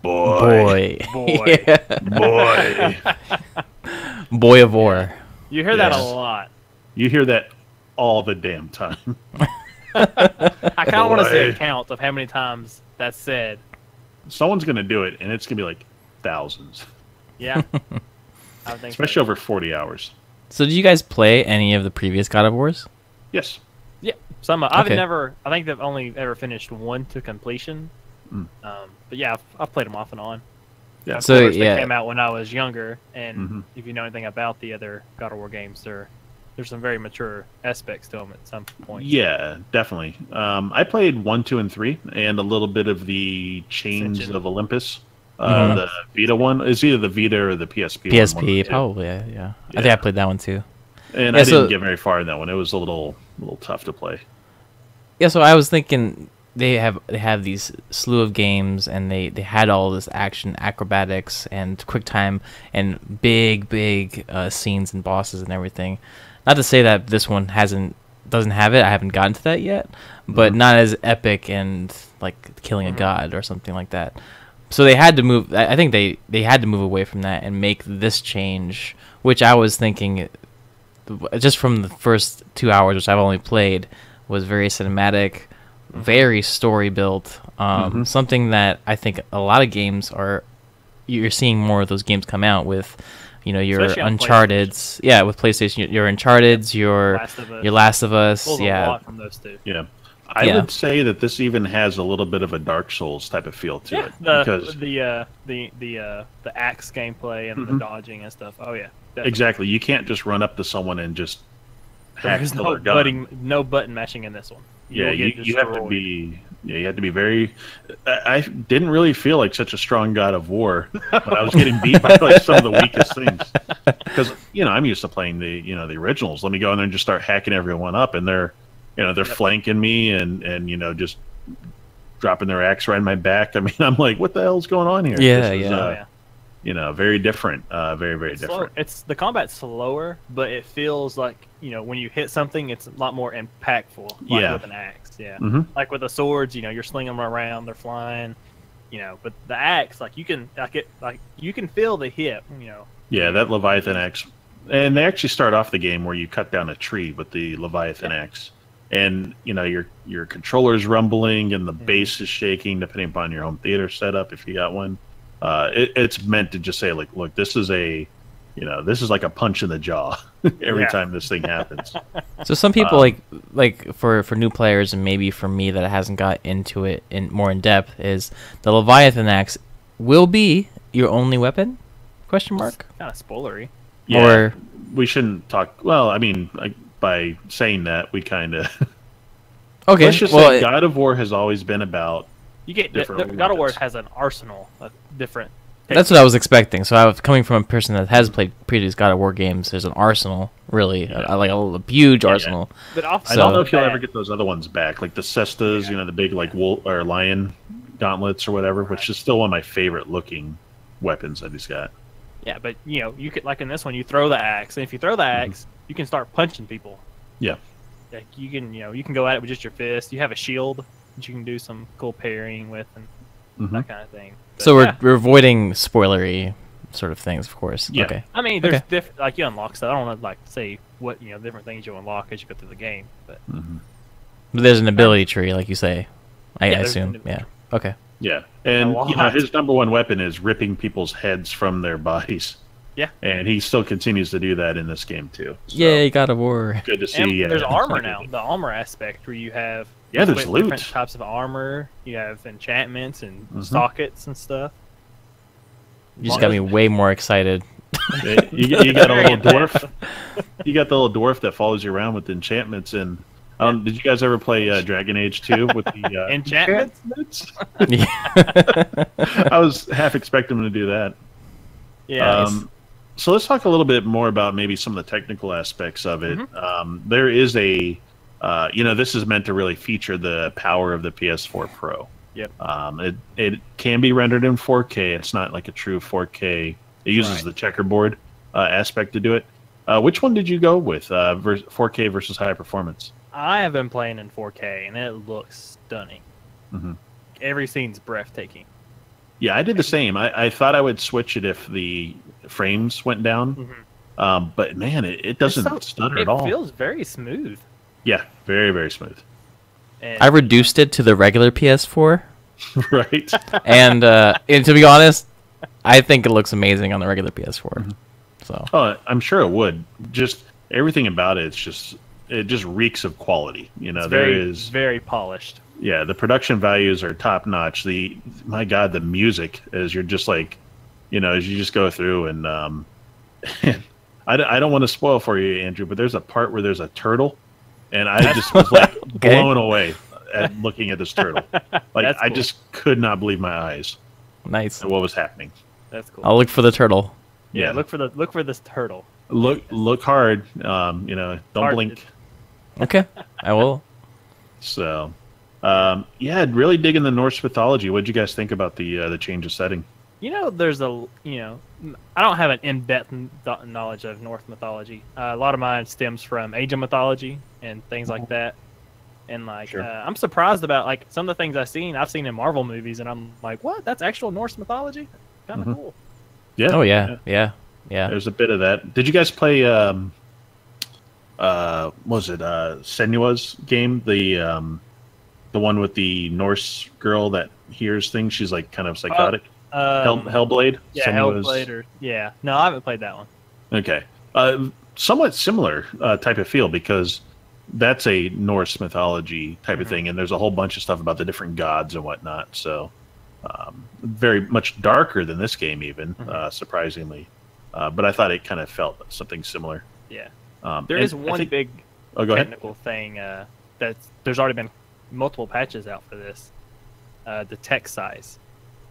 Speaker 4: Boy.
Speaker 2: Boy.
Speaker 3: Yeah.
Speaker 4: Boy.
Speaker 3: Boy of War.
Speaker 2: You hear that a
Speaker 4: Yes.
Speaker 2: lot.
Speaker 4: You hear that all the damn time.
Speaker 2: I kind of want to see a
Speaker 4: Boy.
Speaker 2: count of how many times that's said.
Speaker 4: Someone's going to do it, and it's going to be like thousands.
Speaker 2: Yeah. I think
Speaker 4: Especially
Speaker 2: so.
Speaker 4: over 40 hours.
Speaker 3: So did you guys play any of the previous God of Wars?
Speaker 4: Yes.
Speaker 2: Yeah. Some. I've
Speaker 3: Okay.
Speaker 2: never. I think they've only ever finished one to completion.
Speaker 4: Mm.
Speaker 2: But yeah, I've played them off and on.
Speaker 4: Yeah.
Speaker 2: Of
Speaker 3: So,
Speaker 2: course,
Speaker 3: yeah.
Speaker 2: they came out when I was younger, and
Speaker 4: Mhm.
Speaker 2: if you know anything about the other God of War games, there's some very mature aspects to them at some point.
Speaker 4: Yeah, definitely. I played 1, 2, and 3, and a little bit of the Chains
Speaker 2: Ascension.
Speaker 4: of Olympus.
Speaker 3: Mhm.
Speaker 4: The Vita one is either the Vita or the PSP. one of
Speaker 3: PSP,
Speaker 4: the two.
Speaker 3: probably. Yeah. I think
Speaker 4: Yeah.
Speaker 3: I played that one too.
Speaker 4: And
Speaker 3: Yeah,
Speaker 4: I
Speaker 3: so-
Speaker 4: didn't get very far in that one. It was a little tough to play.
Speaker 3: Yeah, so I was thinking they have these slew of games, and they had all this action, acrobatics, and quick time, and big scenes and bosses and everything. Not to say that this one doesn't have it. I haven't gotten to that yet, but not as epic and like killing a god or something like that. So they had to move. I think they had to move away from that and make this change, which I was thinking, just from the first 2 hours, which I've only played, was very cinematic, very story built. Something that I think a lot of games are. You're seeing more of those games come out with, your
Speaker 2: Especially on
Speaker 3: Uncharted's. Yeah, with PlayStation, your Uncharted's, your Last of Us.
Speaker 2: Pulls a
Speaker 3: Yeah,
Speaker 2: lot from those two.
Speaker 4: Yeah. I
Speaker 3: Yeah.
Speaker 4: would say that this even has a little bit of a Dark Souls type of feel to it. Because
Speaker 2: The axe gameplay and the dodging and stuff. Oh yeah, definitely.
Speaker 4: exactly, you can't just run up to someone and just hack
Speaker 2: There's
Speaker 4: till
Speaker 2: no
Speaker 4: they're gone.
Speaker 2: button mashing in this one.
Speaker 4: Yeah,
Speaker 2: You'll get
Speaker 4: you have to
Speaker 2: destroyed.
Speaker 4: be. Yeah, you have to be very. I didn't really feel like such a strong God of War, but I was getting beat by like some of the weakest things. Because I'm used to playing the originals. Let me go in there and just start hacking everyone up, and they're flanking me and just dropping their axe right in my back. I mean, I'm like, what the hell's going on here?
Speaker 3: Yeah,
Speaker 4: This is,
Speaker 3: yeah.
Speaker 4: very different. Very
Speaker 2: Slow-
Speaker 4: different.
Speaker 2: It's the combat's slower, but it feels like when you hit something, it's a lot more impactful. Like
Speaker 4: Yeah.
Speaker 2: with an axe, yeah.
Speaker 4: Mhm.
Speaker 2: Like with the swords, you're slinging them around, they're flying. But the axe, you can feel the hit.
Speaker 4: Yeah, that Leviathan axe. And they actually start off the game where you cut down a tree with the Leviathan axe. And, your controller's rumbling and the bass is shaking depending upon your home theater setup if you got one. It's meant to just say, like, look, this is this is like a punch in the jaw every
Speaker 2: Yeah.
Speaker 4: time this thing happens.
Speaker 3: So some people like for new players, and maybe for me that hasn't got into it more in depth, is the Leviathan axe will be your only weapon? Question mark.
Speaker 2: Kind of spoilery.
Speaker 4: Yeah,
Speaker 3: Or
Speaker 4: we shouldn't talk. Well, I mean, by saying that, we kind of.
Speaker 3: okay.
Speaker 4: Let's just
Speaker 3: well,
Speaker 4: say God of War has always been about.
Speaker 2: You get
Speaker 4: Different
Speaker 2: God of War
Speaker 4: weapons.
Speaker 2: has an arsenal of different.
Speaker 3: that's what I was expecting. So I was coming from a person that has played previous God of War games. There's an arsenal, really,
Speaker 4: Yeah.
Speaker 3: like a huge arsenal.
Speaker 2: But off
Speaker 4: I
Speaker 3: So-
Speaker 4: don't know if you'll
Speaker 2: bat-
Speaker 4: ever get those other ones back, like the cestas, the big like wolf or lion gauntlets or whatever, which is still one of my favorite looking weapons that he's got.
Speaker 2: Yeah, but you could, like in this one, you throw the axe, and if you throw the axe, you can start punching people.
Speaker 4: Yeah.
Speaker 2: Like you can go at it with just your fist. You have a shield that you can do some cool parrying with and
Speaker 4: Mhm.
Speaker 2: that kind of thing. But,
Speaker 3: So
Speaker 2: yeah.
Speaker 3: we're avoiding spoilery sort of things, of course.
Speaker 4: Yeah.
Speaker 3: Okay.
Speaker 2: I mean, there's
Speaker 3: Okay.
Speaker 2: different, like you unlock stuff. I don't want to like say what different things you unlock as you go through the game, but
Speaker 3: But there's an ability tree, like you say. I
Speaker 2: Yeah, there's
Speaker 3: assume.
Speaker 2: an
Speaker 3: Yeah. Okay.
Speaker 4: Yeah, and
Speaker 2: A lot.
Speaker 4: his number one weapon is ripping people's heads from their bodies.
Speaker 2: Yeah.
Speaker 4: And he still continues to do that in this game too. So,
Speaker 3: Yay, God of War.
Speaker 4: good to see.
Speaker 2: and
Speaker 4: Yeah,
Speaker 2: there's armor now. The armor aspect where you have
Speaker 4: Yeah, there's
Speaker 2: different
Speaker 4: loot.
Speaker 2: types of armor. You have enchantments and
Speaker 4: Mhm.
Speaker 2: sockets and stuff.
Speaker 3: You just got me way more excited.
Speaker 4: You got a
Speaker 2: Very
Speaker 4: little
Speaker 2: in-depth.
Speaker 4: dwarf. You got the little dwarf that follows you around with enchantments. And did you guys ever play Dragon Age 2 with the
Speaker 2: Enchantments?
Speaker 4: I was half expecting him to do that.
Speaker 2: Yeah.
Speaker 4: So let's talk a little bit more about maybe some of the technical aspects of it. There is a, this is meant to really feature the power of the PS4 Pro.
Speaker 2: Yep.
Speaker 4: It can be rendered in 4K. It's not like a true 4K It uses
Speaker 2: Right.
Speaker 4: the checkerboard aspect to do it. Which one did you go with? 4K versus high performance?
Speaker 2: I have been playing in 4K, and it looks stunning.
Speaker 4: Hmm.
Speaker 2: Every scene's breathtaking.
Speaker 4: Yeah, I did the same. I thought I would switch it if the frames went down, but man, it doesn't stutter at all.
Speaker 2: It feels very smooth.
Speaker 4: Yeah, very, very smooth.
Speaker 2: And
Speaker 3: I reduced it to the regular PS4,
Speaker 4: Right?
Speaker 3: and to be honest, I think it looks amazing on the regular PS4. So
Speaker 4: Oh, I'm sure it would. Just everything about it just reeks of quality. You know,
Speaker 2: it's
Speaker 4: there
Speaker 2: very,
Speaker 4: is
Speaker 2: very polished.
Speaker 4: yeah, the production values are top notch. My God, the music as you're just like, you know, as you just go through and I don't want to spoil for you, Andrew, but there's a part where there's a turtle, and I just was like blown away at looking at this turtle. Like
Speaker 2: That's
Speaker 4: I
Speaker 2: cool.
Speaker 4: just could not believe my eyes
Speaker 3: nice.
Speaker 4: at what was happening.
Speaker 2: That's cool.
Speaker 3: I'll look for the turtle.
Speaker 2: yeah,
Speaker 4: Yeah,
Speaker 2: look for this turtle.
Speaker 4: look hard. You know, don't
Speaker 2: Hard.
Speaker 4: blink.
Speaker 3: Okay, I will.
Speaker 4: So, yeah, really digging the Norse mythology. What did you guys think about the change of setting?
Speaker 2: You know, there's I don't have an in-depth knowledge of Norse mythology. A lot of mine stems from Age of mythology and things like that. And like,
Speaker 4: Sure.
Speaker 2: I'm surprised about like some of the things I've seen in Marvel movies, and I'm like, what? That's actual Norse mythology? Kind of cool.
Speaker 4: Yeah.
Speaker 3: Oh yeah.
Speaker 4: There's a bit of that. Did you guys play what was it Senua's game? The one with the Norse girl that hears things. She's like kind of psychotic. Hellblade?
Speaker 2: Yeah,
Speaker 4: Senua's-
Speaker 2: Hellblade. Yeah, no, I haven't played that one.
Speaker 4: Okay. Somewhat similar type of feel because that's a Norse mythology type of thing, and there's a whole bunch of stuff about the different gods and whatnot. So, very much darker than this game, even surprisingly. But I thought it kind of felt something similar.
Speaker 2: Yeah,
Speaker 4: And
Speaker 2: there is
Speaker 4: I
Speaker 2: one
Speaker 4: think-
Speaker 2: big
Speaker 4: Oh, go ahead.
Speaker 2: technical thing there's already been multiple patches out for this. The text size.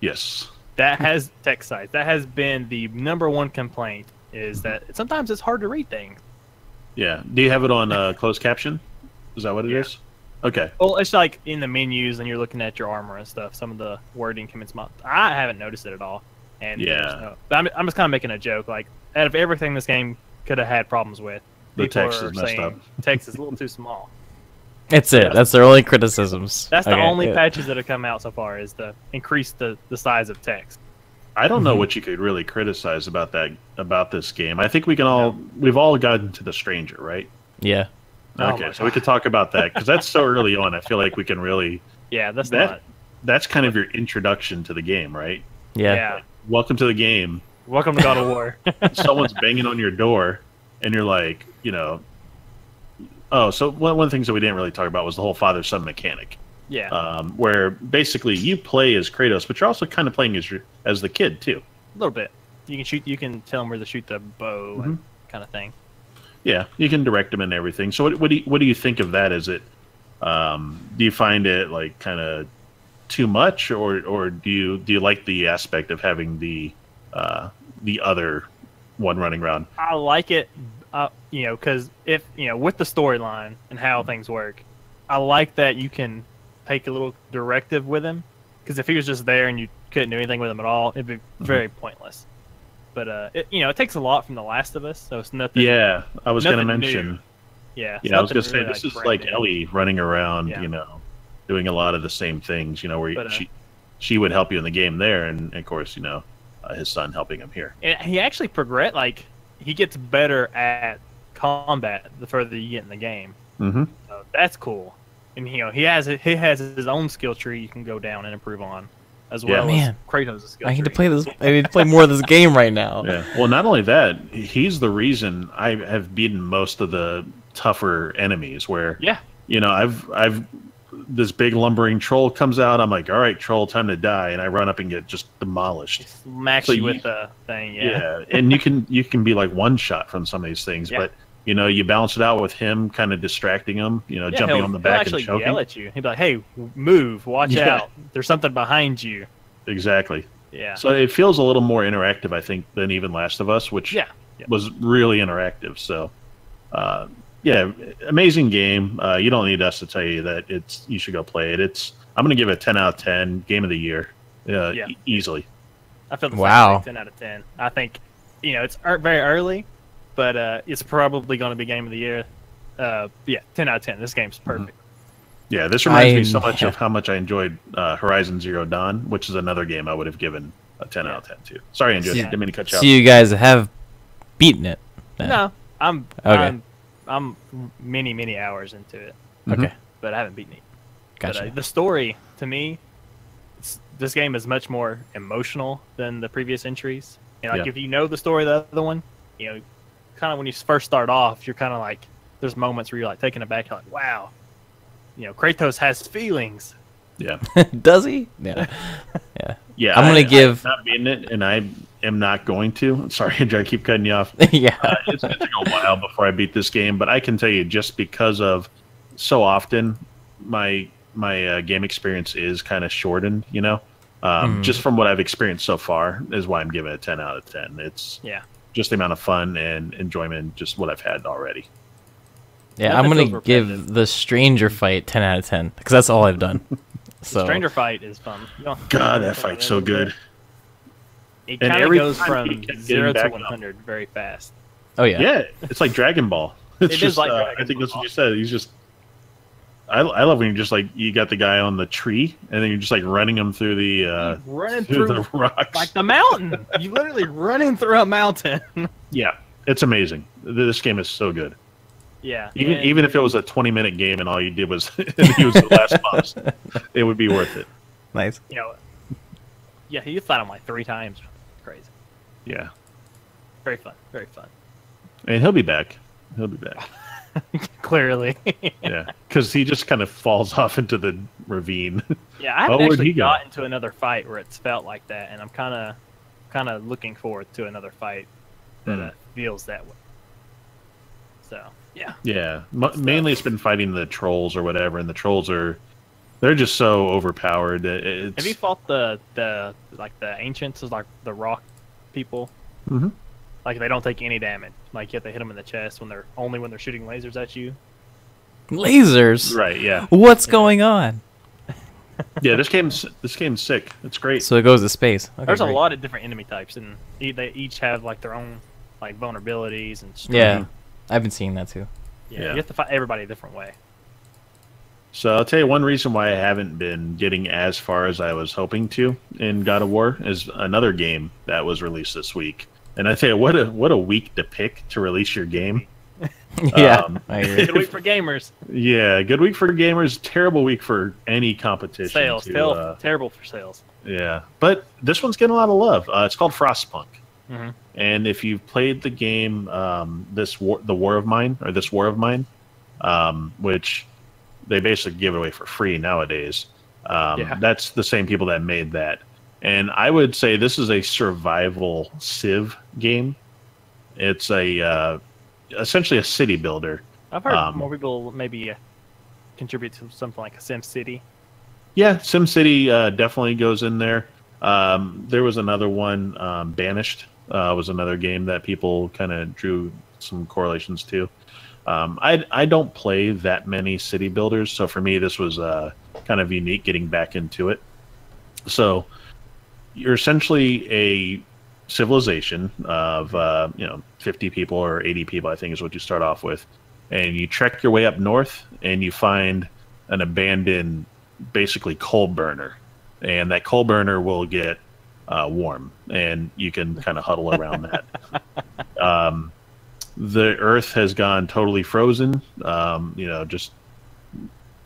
Speaker 4: Yes.
Speaker 2: That has text size. That has been the number one complaint. Is that sometimes it's hard to read things.
Speaker 4: Yeah. Do you have it on closed caption? Is that what it is? Okay.
Speaker 2: Well, it's like in the menus and you're looking at your armor and stuff. Some of the wording comes small. I haven't noticed it at all. And
Speaker 4: Yeah.
Speaker 2: but I'm just kind of making a joke. Like out of everything this game could have had problems with,
Speaker 4: The
Speaker 2: people
Speaker 4: text
Speaker 2: are
Speaker 4: is messed
Speaker 2: saying
Speaker 4: up.
Speaker 2: text is a little too small.
Speaker 3: It's it. That's their only criticisms.
Speaker 2: That's the
Speaker 3: Okay,
Speaker 2: only
Speaker 3: yeah.
Speaker 2: patches that have come out so far is to increase the size of text.
Speaker 4: I don't know what you could really criticize about this game. I think we've all gotten to the stranger, right?
Speaker 3: Yeah.
Speaker 2: Oh
Speaker 4: Okay,
Speaker 2: my
Speaker 4: so we could talk about that because that's so early on. I feel like we can really
Speaker 2: Yeah, that's not.
Speaker 4: that's kind of your introduction to the game, right?
Speaker 3: Yeah.
Speaker 4: Welcome to the game.
Speaker 2: Welcome to God of War.
Speaker 4: Someone's banging on your door, and you're like, you know, oh, so one of the things that we didn't really talk about was the whole father-son mechanic,
Speaker 2: Yeah,
Speaker 4: where basically you play as Kratos, but you're also kind of playing as the kid too.
Speaker 2: a little bit. You can shoot. You can tell him where to shoot the bow and kind of thing.
Speaker 4: Yeah, you can direct them and everything. So what do you think of that? Is it do you find it like kind of too much, or do you like the aspect of having the other one running around?
Speaker 2: I like it, because if with the storyline and how things work, I like that you can take a little directive with him. Because if he was just there and you couldn't do anything with him at all, it'd be very pointless. But it takes a lot from The Last of Us, so it's nothing.
Speaker 4: Yeah, I was going to
Speaker 2: nothing
Speaker 4: mention.
Speaker 2: new. Yeah,
Speaker 4: Yeah, I was
Speaker 2: going
Speaker 4: going to say this is like Ellie running around,
Speaker 2: Yeah.
Speaker 4: Doing a lot of the same things. Where
Speaker 2: But,
Speaker 4: she would help you in the game there, and of course, his son helping him here.
Speaker 2: And he actually progress. Like he gets better at combat the further you get in the game.
Speaker 4: Mm-hmm.
Speaker 2: So that's cool. And he has his own skill tree you can go down and improve on, as
Speaker 4: Yeah.
Speaker 2: well as
Speaker 3: Man.
Speaker 2: Kratos' skill
Speaker 3: I need to
Speaker 2: tree.
Speaker 3: play this. I need to play more of this game right now.
Speaker 4: Yeah. Well, not only that, he's the reason I have beaten most of the tougher enemies. Where
Speaker 2: Yeah,
Speaker 4: I've this big lumbering troll comes out. I'm like, all right, troll, time to die, and I run up and get just demolished.
Speaker 2: smacks
Speaker 4: So
Speaker 2: you
Speaker 4: you-
Speaker 2: with the thing.
Speaker 4: Yeah, and you can be like one shot from some of these things,
Speaker 2: Yeah.
Speaker 4: but you balance it out with him kind of distracting him,
Speaker 2: Yeah,
Speaker 4: jumping on the back and
Speaker 2: he'll actually
Speaker 4: choking.
Speaker 2: yell at you. He'd be like, "Hey, move! Watch
Speaker 4: Yeah.
Speaker 2: out! There's something behind you."
Speaker 4: Exactly.
Speaker 2: Yeah.
Speaker 4: So it feels a little more interactive, I think, than even Last of Us, which
Speaker 2: Yeah. Yeah.
Speaker 4: was really interactive. So, yeah, amazing game. You don't need us to tell you that you should go play it. I'm going to give it a 10 out of 10, game of the year,
Speaker 2: Yeah.
Speaker 4: easily.
Speaker 2: I feel the same
Speaker 3: Wow.
Speaker 2: way, 10 out of 10. I think it's very early, but it's probably going to be game of the year. Yeah, 10 out of 10. This game's perfect.
Speaker 4: Yeah, this reminds me so much of how much I enjoyed Horizon Zero Dawn, which is another game I would have given a 10 out of 10 to. Sorry, Andrew, didn't mean to cut you
Speaker 3: So
Speaker 4: off.
Speaker 3: you guys have beaten it? Then.
Speaker 2: No, I'm many hours into it,
Speaker 3: Okay,
Speaker 2: but I haven't beaten it.
Speaker 3: gotcha.
Speaker 2: But, the story, to me, this game is much more emotional than the previous entries. And like, if you know the story of the other one, kind of when you first start off, you're kind of like, there's moments where you're like taken aback, you're like, wow, Kratos has feelings.
Speaker 4: Yeah.
Speaker 3: Does he? Yeah.
Speaker 4: Yeah,
Speaker 3: I'm gonna give.
Speaker 4: I'm not beating it, and I am not going to. I'm sorry, Andrew, I keep cutting you off.
Speaker 3: Yeah.
Speaker 4: It's going to take a while before I beat this game, but I can tell you, just because of so often my game experience is kind of shortened, just from what I've experienced so far is why I'm giving it a 10 out of 10. It's just the amount of fun and enjoyment, just what I've had already.
Speaker 3: Yeah, I'm gonna give the Stranger Fight 10 out of 10 because that's all I've done. So
Speaker 2: Stranger Fight is fun.
Speaker 4: God, that fight's so good.
Speaker 2: It
Speaker 4: And
Speaker 2: kind of
Speaker 4: every
Speaker 2: goes
Speaker 4: time
Speaker 2: from
Speaker 4: he kept getting
Speaker 2: 0 to
Speaker 4: back up.
Speaker 2: 100 very fast.
Speaker 3: oh yeah.
Speaker 4: Yeah, it's like Dragon Ball. It's
Speaker 2: It is
Speaker 4: just,
Speaker 2: like
Speaker 4: I
Speaker 2: Dragon
Speaker 4: think that's
Speaker 2: Ball.
Speaker 4: what you said. He's just. I love when you're just like you got the guy on the tree, and then you're just like running him through the
Speaker 2: Running
Speaker 4: through
Speaker 2: through
Speaker 4: the rocks.
Speaker 2: like the mountain. You literally running through a mountain.
Speaker 4: Yeah, it's amazing. This game is so good.
Speaker 2: Yeah.
Speaker 4: Even if it was a 20-minute game and all you did was he was the last boss, it would be worth it.
Speaker 3: Nice.
Speaker 2: Yeah, he fought him like 3 times. Crazy.
Speaker 4: Yeah,
Speaker 2: Very fun. Very fun.
Speaker 4: and he'll be back. He'll be back.
Speaker 2: Clearly.
Speaker 4: Yeah, because he just kind of falls off into the ravine.
Speaker 2: Yeah, I haven't
Speaker 4: where'd
Speaker 2: actually
Speaker 4: he go?
Speaker 2: got into another fight where it's felt like that, and I'm kind of looking forward to another fight that feels that way. So yeah.
Speaker 4: Yeah, mainly it's been fighting the trolls or whatever, and the trolls they're just so overpowered. It's,
Speaker 2: Have you fought the ancients, like the rock people?
Speaker 4: Mhm.
Speaker 2: Like they don't take any damage. Like you have to hit them in the chest when they're shooting lasers at you.
Speaker 3: Lasers.
Speaker 4: Right? Yeah,
Speaker 3: What's going on?
Speaker 4: yeah. This game's sick. It's great.
Speaker 3: So it goes to space. Okay,
Speaker 2: There's a
Speaker 3: great.
Speaker 2: lot of different enemy types, and they each have like their own like vulnerabilities and strength.
Speaker 3: Yeah, I've been seeing that too.
Speaker 2: Yeah, you have to fight everybody a different way.
Speaker 4: So I'll tell you one reason why I haven't been getting as far as I was hoping to in God of War is another game that was released this week. And I tell you, what a week to pick to release your game.
Speaker 3: Yeah, I agree.
Speaker 2: Good week for gamers.
Speaker 4: Yeah, good week for gamers, terrible week for any competition.
Speaker 2: Sales, terrible for sales.
Speaker 4: Yeah, but this one's getting a lot of love. It's called Frostpunk.
Speaker 2: Mhm.
Speaker 4: And if you've played the game, this War of Mine, which they basically give away for free nowadays, that's the same people that made that. And I would say this is a survival Civ game. It's essentially a city builder.
Speaker 2: I've heard more people maybe contribute to something like a Sim City.
Speaker 4: Yeah, SimCity definitely goes in there. There was another one, Banished was another game that people kind of drew some correlations to. I don't play that many city builders, so for me this was kind of unique getting back into it. So you're essentially a civilization of 50 people or 80 people, I think is what you start off with, and you trek your way up north and you find an abandoned basically coal burner, and that coal burner will get warm and you can kind of huddle around that. The earth has gone totally frozen, just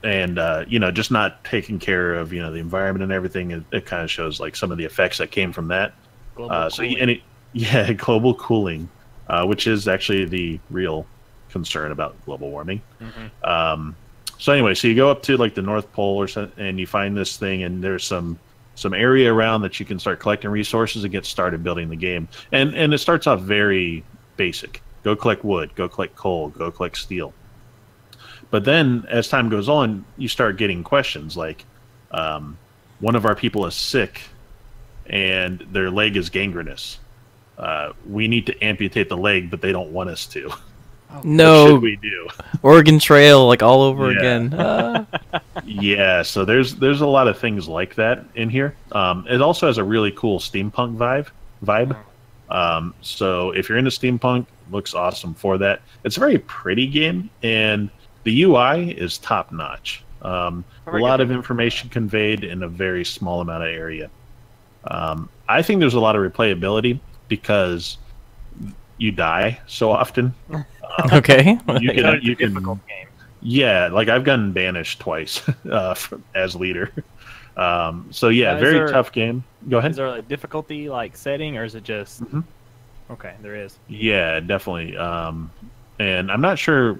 Speaker 4: not taking care of the environment and everything. It kind of shows like some of the effects that came from that. Global cooling, which is actually the real concern about global warming. So anyway, so you go up to like the North Pole or something, and you find this thing, and there's some area around that you can start collecting resources and get started building the game. And it starts off very basic. Go collect wood, go collect coal, go collect steel. But then as time goes on, you start getting questions like, one of our people is sick and their leg is gangrenous. We need to amputate the leg, but they don't want us to.
Speaker 3: No.
Speaker 4: What should we do?
Speaker 3: Oregon Trail, like all over
Speaker 4: Yeah.
Speaker 3: again.
Speaker 4: Yeah, so there's a lot of things like that in here. It also has a really cool steampunk vibe. So if you're into steampunk, looks awesome for that. It's a very pretty game, and the UI is top notch. A lot of information conveyed in a very small amount of area. I think there's a lot of replayability because you die so often.
Speaker 3: Okay.
Speaker 4: You can
Speaker 2: difficult game.
Speaker 4: yeah, like I've gotten banished twice as leader. So yeah,
Speaker 2: Is
Speaker 4: very
Speaker 2: there-
Speaker 4: tough game. Go ahead.
Speaker 2: Is there a difficulty like setting, or is it just?
Speaker 4: Mhm.
Speaker 2: Okay, there is.
Speaker 4: Yeah, definitely. And I'm not sure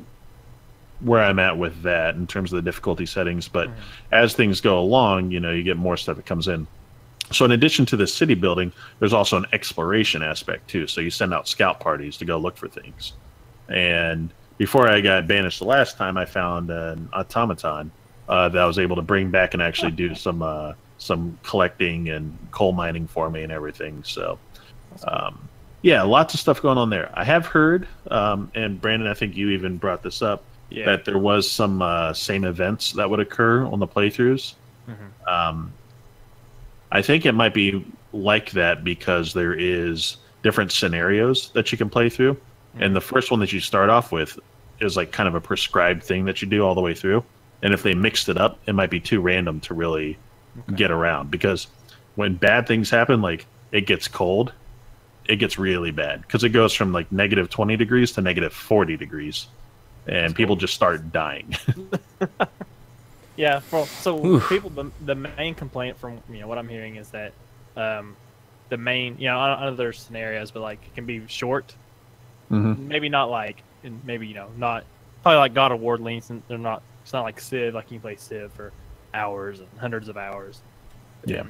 Speaker 4: where I'm at with that in terms of the difficulty settings, but as things go along, you get more stuff that comes in. So in addition to the city building, there's also an exploration aspect too. So you send out scout parties to go look for things. And before I got banished the last time, I found an automaton that I was able to bring back and actually do some collecting and coal mining for me and everything. So, yeah, lots of stuff going on there. I have heard, and Brandon, I think you even brought this up, that there was some same events that would occur on the playthroughs. I think it might be like that because there is different scenarios that you can play through. And the first one that you start off with is like kind of a prescribed thing that you do all the way through. And if they mixed it up, it might be too random to really get around. Because when bad things happen, like it gets cold, it gets really bad. Because it goes from like negative 20 degrees to negative 40 degrees. And people just start dying.
Speaker 2: Yeah. So
Speaker 3: Oof.
Speaker 2: people, the main complaint from what I'm hearing is that the main I don't know there's scenarios, but like it can be short. Maybe not like, and maybe not probably like God of War links, and they're not. It's not like Civ. Like you can play Civ for hours and hundreds of hours.
Speaker 4: Yeah.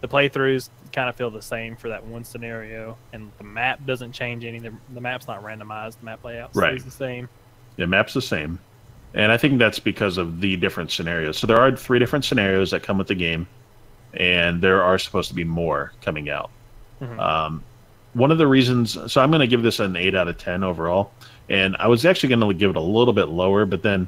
Speaker 2: The playthroughs kind of feel the same for that one scenario, and the map doesn't change any. The map's not randomized. The map layout stays the same.
Speaker 4: The map's the same. And I think that's because of the different scenarios. So there are 3 different scenarios that come with the game, and there are supposed to be more coming out. One of the reasons, so I'm going to give this an 8 out of 10 overall, and I was actually going to give it a little bit lower, but then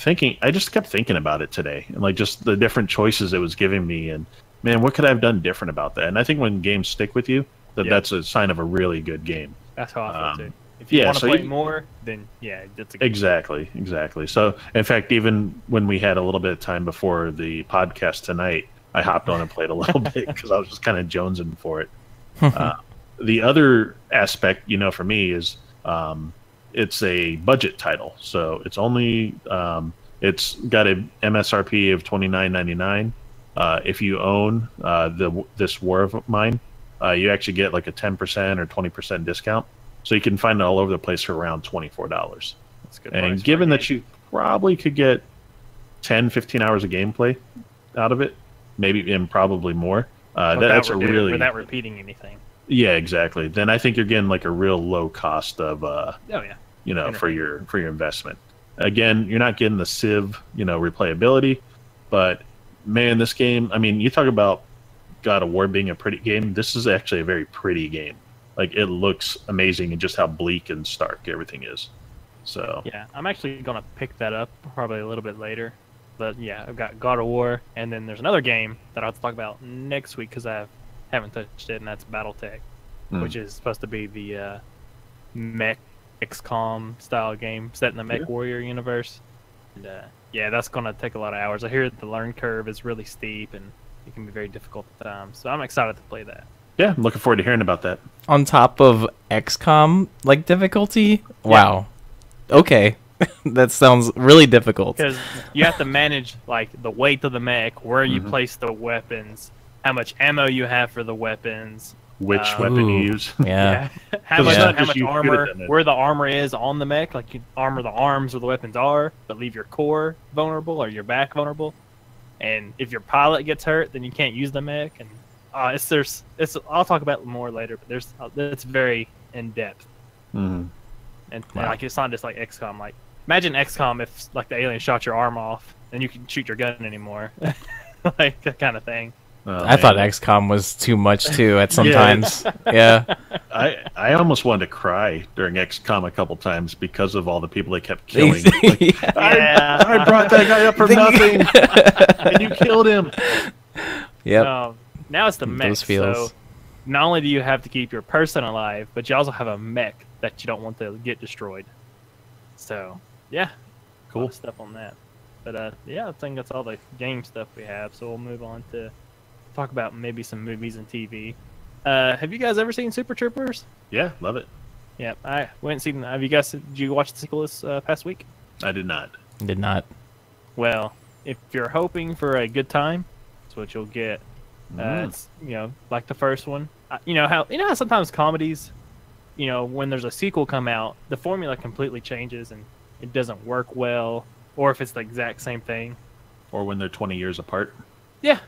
Speaker 4: I just kept thinking about it today, and like just the different choices it was giving me, and man, what could I have done different about that? And I think when games stick with you, that's a sign of a really good game.
Speaker 2: That's how I feel too. If you want to play more, then that's a good
Speaker 4: Exactly. So, in fact, even when we had a little bit of time before the podcast tonight, I hopped on and played a little bit because I was just kind of jonesing for it. The other aspect, for me is it's a budget title, so it's only it's got a MSRP of $29.99. If you own this War of Mine, you actually get like a 10% or 20% discount. So you can find it all over the place for around $24.
Speaker 2: That's good.
Speaker 4: And given that you probably could get 10, 15 hours of gameplay out of it, maybe and probably more, that's a really
Speaker 2: without repeating anything.
Speaker 4: Yeah, exactly. Then I think you're getting like a real low cost of for your investment. Again, you're not getting the Civ, replayability, but man, this game, I mean, you talk about God of War being a pretty game, this is actually a very pretty game. Like it looks amazing and just how bleak and stark everything is. So
Speaker 2: yeah, I'm actually gonna pick that up probably a little bit later. But yeah, I've got God of War, and then there's another game that I'll have to talk about next week because I haven't touched it, and that's BattleTech, which is supposed to be the mech XCOM style game set in the Mech Warrior universe. And that's gonna take a lot of hours. I hear the learn curve is really steep and it can be very difficult at times. So I'm excited to play that.
Speaker 4: Yeah, I'm looking forward to hearing about that.
Speaker 3: On top of XCOM like difficulty? Wow. Okay. That sounds really difficult.
Speaker 2: Because you have to manage like the weight of the mech, where you place the weapons, how much ammo you have for the weapons,
Speaker 4: which weapon you use.
Speaker 3: Yeah.
Speaker 2: how much
Speaker 4: you
Speaker 2: armor,
Speaker 4: shoot it,
Speaker 2: where the armor is on the mech. Like you armor the arms where the weapons are, but leave your core vulnerable or your back vulnerable. And if your pilot gets hurt, then you can't use the mech. And I'll talk about it more later. But it's very in depth. And like it's not just like XCOM. Like imagine XCOM if like the alien shot your arm off and you can shoot your gun anymore, like that kind of thing.
Speaker 3: I thought XCOM was too much too at sometimes. Yeah.
Speaker 4: I almost wanted to cry during XCOM a couple times because of all the people they kept killing. Like, I brought that guy up for nothing, and you killed him.
Speaker 3: Yep.
Speaker 2: Now it's the mech.
Speaker 3: Those feels.
Speaker 2: So not only do you have to keep your person alive, but you also have a mech that you don't want to get destroyed. So, yeah.
Speaker 4: Cool.
Speaker 2: A lot of stuff on that. But, yeah, I think that's all the game stuff we have. So we'll move on to talk about maybe some movies and TV. Have you guys ever seen Super Troopers?
Speaker 4: Yeah, love it.
Speaker 2: Yeah, I went and seen. Have you guys? Did you watch the sequel this past week?
Speaker 4: I did not.
Speaker 3: Did not.
Speaker 2: Well, if you're hoping for a good time, that's what you'll get. It's like the first one. You know how sometimes comedies, when there's a sequel come out, the formula completely changes and it doesn't work well, or if it's the exact same thing.
Speaker 4: Or when they're 20 years apart.
Speaker 2: Yeah.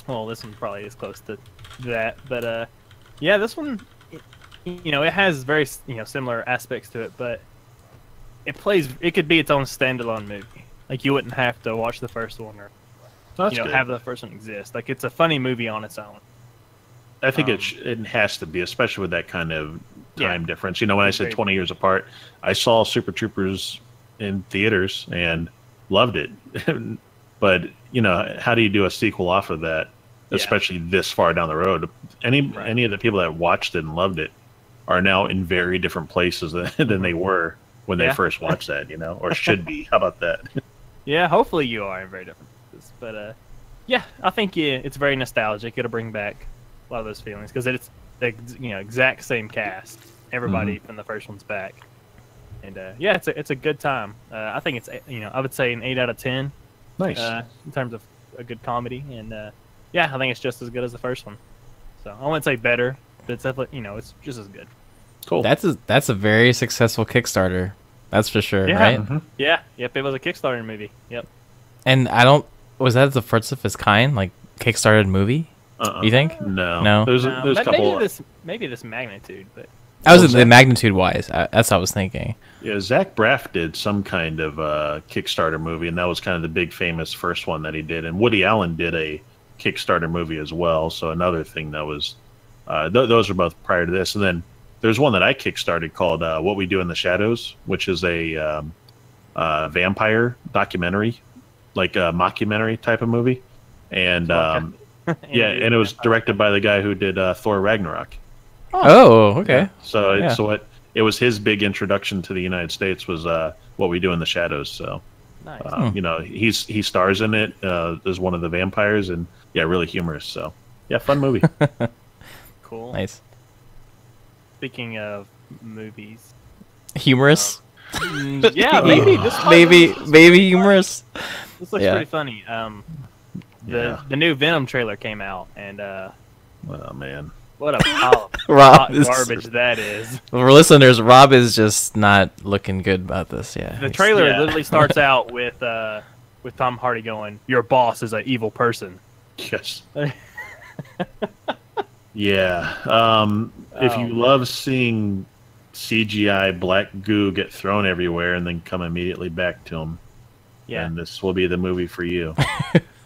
Speaker 2: Well, this one probably is close to that, but yeah, this one, it has very similar aspects to it, but it could be its own standalone movie. Like you wouldn't have to watch the first one or
Speaker 4: That's good.
Speaker 2: have the first one exist. Like it's a funny movie on its own.
Speaker 4: I think it has to be, especially with that kind of time difference. When I said 20 years apart, I saw Super Troopers in theaters and loved it. But how do you do a sequel off of that, especially this far down the road? Any of the people that watched it and loved it are now in very different places than they were when they first watched that, or should be. How about that?
Speaker 2: Yeah, hopefully you are in very different places. But yeah, I think it's very nostalgic. It'll bring back a lot of those feelings because it's the exact same cast. Everybody from the first one's back, and yeah, it's a good time. I think it's I would say an 8 out of 10.
Speaker 4: Nice.
Speaker 2: In terms of a good comedy, and yeah, I think it's just as good as the first one. So I wouldn't say better, but it's definitely it's just as good.
Speaker 4: Cool.
Speaker 3: That's a very successful Kickstarter. That's for sure,
Speaker 2: Yeah.
Speaker 3: right?
Speaker 4: Mm-hmm.
Speaker 2: Yeah, yep, it was a Kickstarter movie. Yep.
Speaker 3: And was that the first of its kind, like Kickstarted movie? You think?
Speaker 4: No. There's a
Speaker 2: but
Speaker 4: couple.
Speaker 2: maybe this magnitude, but
Speaker 3: I was the magnitude wise. That's what I was thinking.
Speaker 4: Yeah, Zach Braff did some kind of Kickstarter movie, and that was kind of the big famous first one that he did. And Woody Allen did a Kickstarter movie as well. So another thing that was, those were both prior to this. And then there's one that I kickstarted called What We Do in the Shadows, which is a vampire documentary, like a mockumentary type of movie. And yeah, and it was directed by the guy who did Thor Ragnarok.
Speaker 3: Oh, okay.
Speaker 4: Yeah. So it was his big introduction to the United States was What We Do in the Shadows. So
Speaker 2: nice.
Speaker 4: he stars in it as one of the vampires, and yeah, really humorous. So yeah, fun movie.
Speaker 2: Cool.
Speaker 3: Nice.
Speaker 2: Speaking of movies,
Speaker 3: Humorous.
Speaker 2: yeah,
Speaker 3: maybe humorous.
Speaker 2: This looks pretty funny. The new Venom trailer came out, and
Speaker 4: Oh man,
Speaker 2: what a pile of
Speaker 3: Rob
Speaker 2: hot
Speaker 3: is-
Speaker 2: garbage that is.
Speaker 3: For listeners, Rob is just not looking good about this. Yeah.
Speaker 2: The trailer literally starts out with Tom Hardy going, "Your boss is an evil person."
Speaker 4: yes. Yeah. If you love seeing CGI black goo get thrown everywhere and then come immediately back to them, then this will be the movie for you.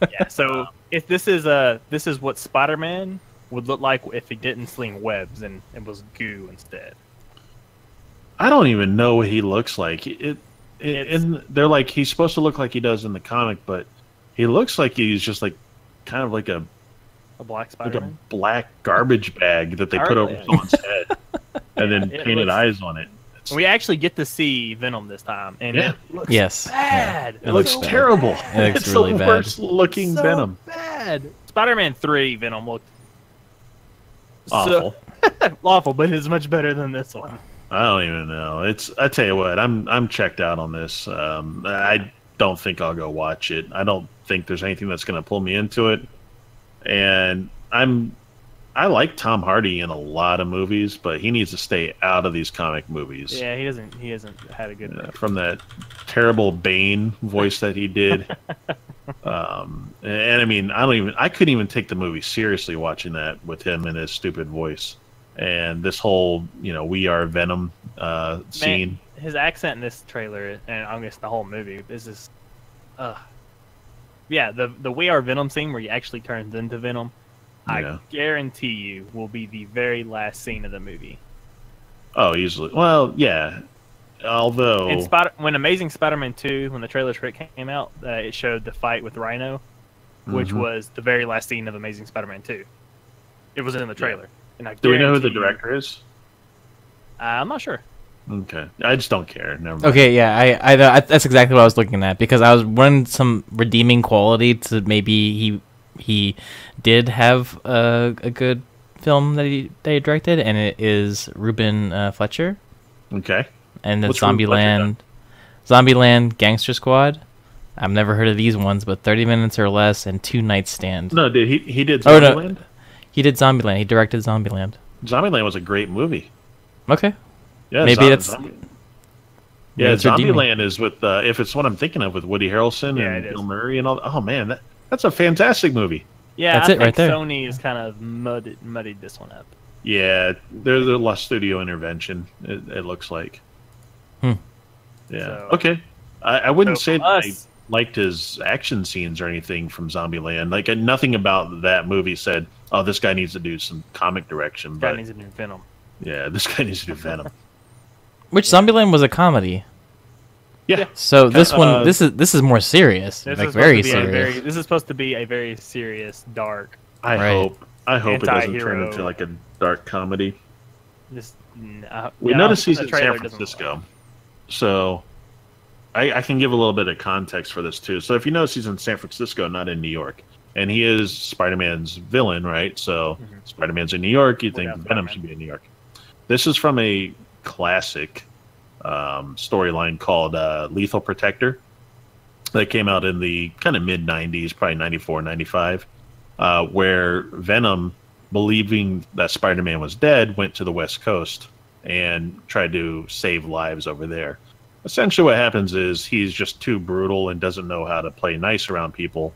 Speaker 2: Yeah. So if this is what Spider-Man would look like if he didn't sling webs and it was goo instead.
Speaker 4: I don't even know what he looks like. And they're like, he's supposed to look like he does in the comic, but he looks like he's just like kind of like a
Speaker 2: black
Speaker 4: like
Speaker 2: Spider-Man.
Speaker 4: a black garbage bag that they put over someone's head and then
Speaker 2: it
Speaker 4: painted
Speaker 2: looks-
Speaker 4: eyes on it.
Speaker 2: We actually get to see Venom this time, and it looks
Speaker 3: Yes.
Speaker 2: bad.
Speaker 3: Yeah.
Speaker 4: It looks
Speaker 3: bad.
Speaker 4: terrible.
Speaker 3: It looks
Speaker 4: It's
Speaker 3: really
Speaker 4: the
Speaker 3: bad.
Speaker 4: worst looking
Speaker 2: so
Speaker 4: Venom.
Speaker 2: bad. Spider-Man 3 Venom looked
Speaker 4: Awful.
Speaker 2: awful, but it's much better than this one.
Speaker 4: I don't even know. I tell you what, I'm checked out on this. I don't think I'll go watch it. I don't think there's anything that's going to pull me into it. And I like Tom Hardy in a lot of movies, but he needs to stay out of these comic movies.
Speaker 2: Yeah, he hasn't had a good movie.
Speaker 4: From that terrible Bane voice that he did. And I mean, I couldn't even take the movie seriously watching that with him and his stupid voice. And this whole, We Are Venom scene.
Speaker 2: Man, his accent in this trailer, and I guess the whole movie, is just, yeah, the We Are Venom scene where he actually turns into Venom, I guarantee you will be the very last scene of the movie.
Speaker 4: Oh, easily. Well, yeah. Although
Speaker 2: when Amazing Spider-Man 2, when the trailer for it came out, it showed the fight with Rhino, which was the very last scene of Amazing Spider-Man 2. It was in the trailer. And I
Speaker 4: Do we know who the
Speaker 2: guarantee you-
Speaker 4: director is?
Speaker 2: I'm not sure.
Speaker 4: Okay, I just don't care. Never mind.
Speaker 3: Okay, yeah, I that's exactly what I was looking at because I was running some redeeming quality to maybe he did have a good film that he directed, and it is Ruben Fletcher,
Speaker 4: Okay.
Speaker 3: and it's
Speaker 4: What's Ruben Fletcher
Speaker 3: Zombieland, Gangster Squad. I've never heard of these ones, but 30 Minutes or Less and Two Night Stand.
Speaker 4: No, dude, he did
Speaker 3: Oh, no.
Speaker 4: Zombieland?
Speaker 3: He did Zombieland. He directed Zombieland.
Speaker 4: Zombieland was a great movie.
Speaker 3: Okay.
Speaker 4: Yeah,
Speaker 3: Maybe that's-
Speaker 4: Yeah,
Speaker 3: it's redeeming.
Speaker 4: Zombieland is with if it's what I'm thinking of with Woody Harrelson
Speaker 2: Yeah,
Speaker 4: and
Speaker 2: it is.
Speaker 4: Bill Murray and all. Oh man, that's a fantastic movie.
Speaker 2: Yeah,
Speaker 3: That's
Speaker 2: I
Speaker 3: it
Speaker 2: think
Speaker 3: right there.
Speaker 2: Sony has kind of muddied this one up.
Speaker 4: Yeah, there's a less studio intervention. It looks like.
Speaker 3: Hmm.
Speaker 4: Yeah.
Speaker 2: So-
Speaker 4: Okay. I wouldn't
Speaker 2: So
Speaker 4: say
Speaker 2: for
Speaker 4: that I
Speaker 2: us-
Speaker 4: liked his action scenes or anything from Zombieland. Like nothing about that movie said, "Oh, this guy needs to do some comic direction."
Speaker 2: Guy
Speaker 4: But
Speaker 2: needs a new Venom.
Speaker 4: yeah, this guy needs to do Venom.
Speaker 3: Which Zombieland was a comedy.
Speaker 4: Yeah.
Speaker 3: So this one,
Speaker 4: Uh,
Speaker 3: this is more serious,
Speaker 2: This
Speaker 3: like
Speaker 2: is
Speaker 3: very
Speaker 2: supposed to be
Speaker 3: serious.
Speaker 2: this is supposed to be a very serious, dark.
Speaker 4: I
Speaker 3: Right.
Speaker 4: hope it doesn't turn
Speaker 2: Anti-hero.
Speaker 4: into like a dark comedy.
Speaker 2: Just
Speaker 4: We
Speaker 2: yeah,
Speaker 4: noticed he's
Speaker 2: the
Speaker 4: in San
Speaker 2: trailer doesn't-
Speaker 4: Francisco, so I can give a little bit of context for this too. So if you notice, he's in San Francisco, not in New York, and he is Spider-Man's villain, right? So Spider-Man's in New York. You think
Speaker 2: Yeah,
Speaker 4: Venom
Speaker 2: Spider-Man.
Speaker 4: should be in New York. This is from a classic storyline called Lethal Protector that came out in the kind of mid 90s, probably 94, 95, where Venom, believing that Spider-Man was dead, went to the West Coast and tried to save lives over there. Essentially what happens is he's just too brutal and doesn't know how to play nice around people.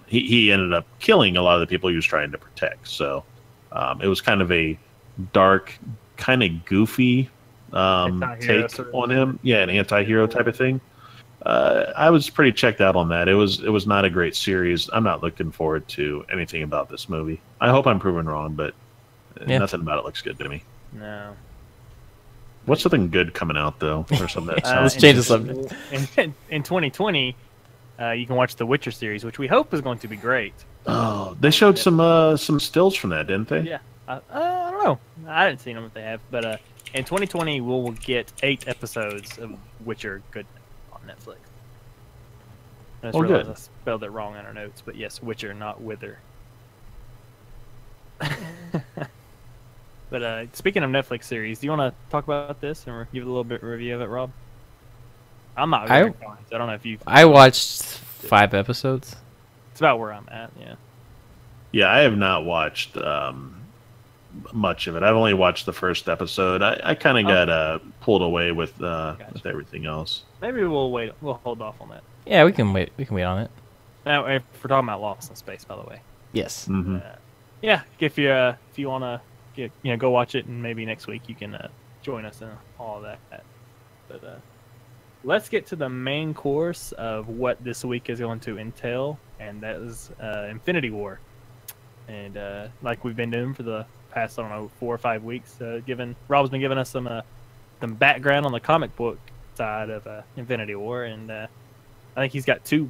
Speaker 4: He ended up killing a lot of the people he was trying to protect. So it was kind of a dark, kind of goofy
Speaker 2: Anti-hero
Speaker 4: take
Speaker 2: sort of
Speaker 4: on him. Yeah, an anti-hero type of thing. I was pretty checked out on that. It was not a great series. I'm not looking forward to anything about this movie. I hope I'm proven wrong, but
Speaker 3: Yeah.
Speaker 4: nothing about it looks good to me.
Speaker 2: No.
Speaker 4: What's something good coming out though, or something that
Speaker 3: Let's
Speaker 4: sounds
Speaker 3: change the subject.
Speaker 2: In 2020, you can watch the Witcher series, which we hope is going to be great.
Speaker 4: Oh, they showed some stills from that, didn't they?
Speaker 2: Yeah. I don't know. I didn't see them if they have, but in 2020 we'll get 8 episodes of Witcher good on Netflix. I just
Speaker 4: Oh,
Speaker 2: realized
Speaker 4: good.
Speaker 2: I spelled it wrong in our notes, but yes, Witcher, not Wither. But speaking of Netflix series, do you want to talk about this and give a little bit review of it, Rob? I'm not very inclined, so I don't know if you.
Speaker 3: I watched 5 episodes.
Speaker 2: It's about where I'm at. Yeah.
Speaker 4: Yeah, I have not watched much of it. I've only watched the first episode. I kind of got pulled away with everything else.
Speaker 2: Maybe we'll wait. We'll hold off on that.
Speaker 3: Yeah, we can wait. We can wait on it.
Speaker 2: Now, if we're talking about Lost in Space, by the way.
Speaker 3: Yes.
Speaker 4: Hmm.
Speaker 2: Yeah, if you want to go watch it, and maybe next week you can join us in all of that. But let's get to the main course of what this week is going to entail, and that is Infinity War. And like we've been doing for the past, 4 or 5 weeks, Rob's been giving us some background on the comic book side of Infinity War, and I think he's got two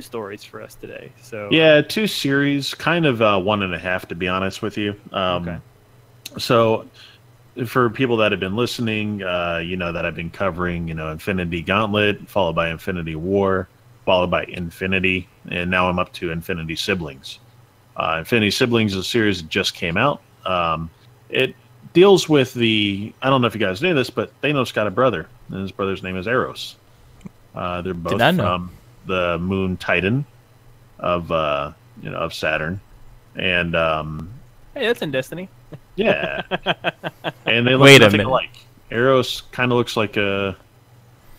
Speaker 2: stories for us today. So
Speaker 4: Yeah, 2 series, kind of 1.5 to be honest with you.
Speaker 2: Okay.
Speaker 4: So for people that have been listening, you know that I've been covering, Infinity Gauntlet, followed by Infinity War, followed by Infinity, and now I'm up to Infinity Siblings. Infinity Siblings is a series that just came out. It deals with I don't know if you guys knew this, but Thanos got a brother, and his brother's name is Eros. They're both
Speaker 3: not know.
Speaker 4: from the moon Titan of Saturn, and
Speaker 2: hey, that's in Destiny.
Speaker 4: yeah, and they look
Speaker 3: Wait a
Speaker 4: nothing
Speaker 3: minute.
Speaker 4: alike. Eros kind of looks like a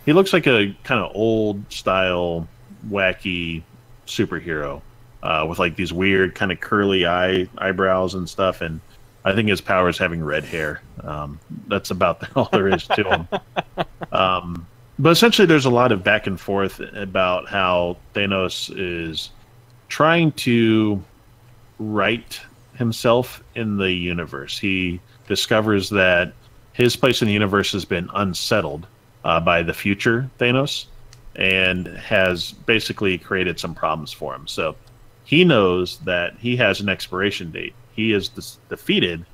Speaker 4: kind of old style wacky superhero with like these weird kind of curly eyebrows and stuff, and I think his power is having red hair. That's about all there is to him. But essentially, there's a lot of back and forth about how Thanos is trying to right himself in the universe. He discovers that his place in the universe has been unsettled by the future Thanos, and has basically created some problems for him. So he knows that he has an expiration date. He is defeated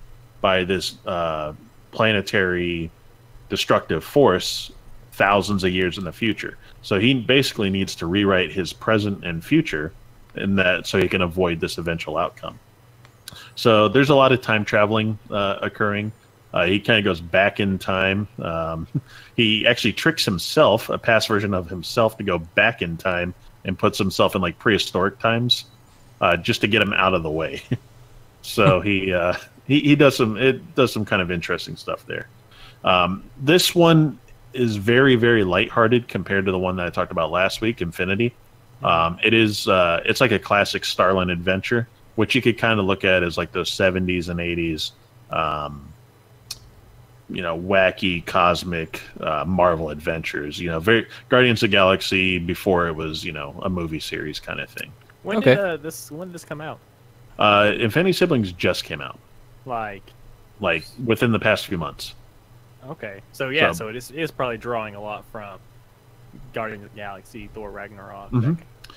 Speaker 4: by this planetary destructive force thousands of years in the future. So he basically needs to rewrite his present and future, in that so he can avoid this eventual outcome. So there's a lot of time traveling occurring. He kind of goes back in time. He actually tricks himself, a past version of himself, to go back in time and puts himself in like prehistoric times, just to get him out of the way. So he does some kind of interesting stuff there. This one is very, very lighthearted compared to the one that I talked about last week, Infinity. It's like a classic Starland adventure, which you could kind of look at as like those 70s and 80s, wacky cosmic Marvel adventures. Very Guardians of the Galaxy before it was a movie series kind of thing.
Speaker 2: When did this come out?
Speaker 4: Infinity Siblings just came out,
Speaker 2: Like
Speaker 4: within the past few months.
Speaker 2: Okay, so it is probably drawing a lot from Guardians of the Galaxy, Thor Ragnarok.
Speaker 4: Mm-hmm.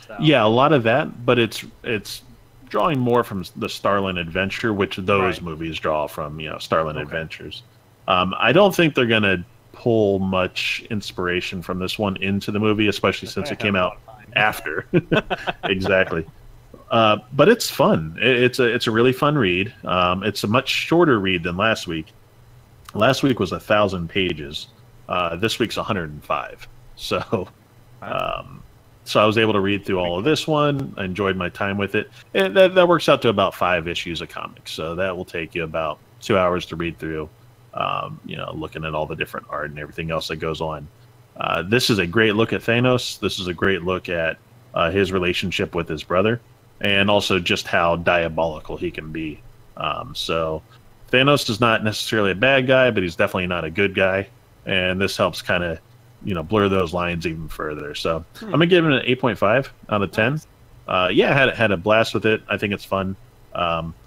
Speaker 2: So.
Speaker 4: Yeah, a lot of that, but it's drawing more from the Starland Adventure, which those movies draw from. Starland Adventures. I don't think they're gonna pull much inspiration from this one into the movie, especially since it came out after. Exactly. But it's fun. It's a really fun read. It's a much shorter read than last week. Last week was 1,000 pages. This week's 105. So, so I was able to read through all of this one. I enjoyed my time with it. And that works out to about 5 issues of comics. So that will take you about 2 hours to read through. Looking at all the different art and everything else that goes on. This is a great look at Thanos. This is a great look at his relationship with his brother, and also just how diabolical he can be. So Thanos is not necessarily a bad guy, but he's definitely not a good guy, and this helps kind of blur those lines even further. So I'm gonna give it an 8.5 out of 10. I had a blast with it. I think it's fun.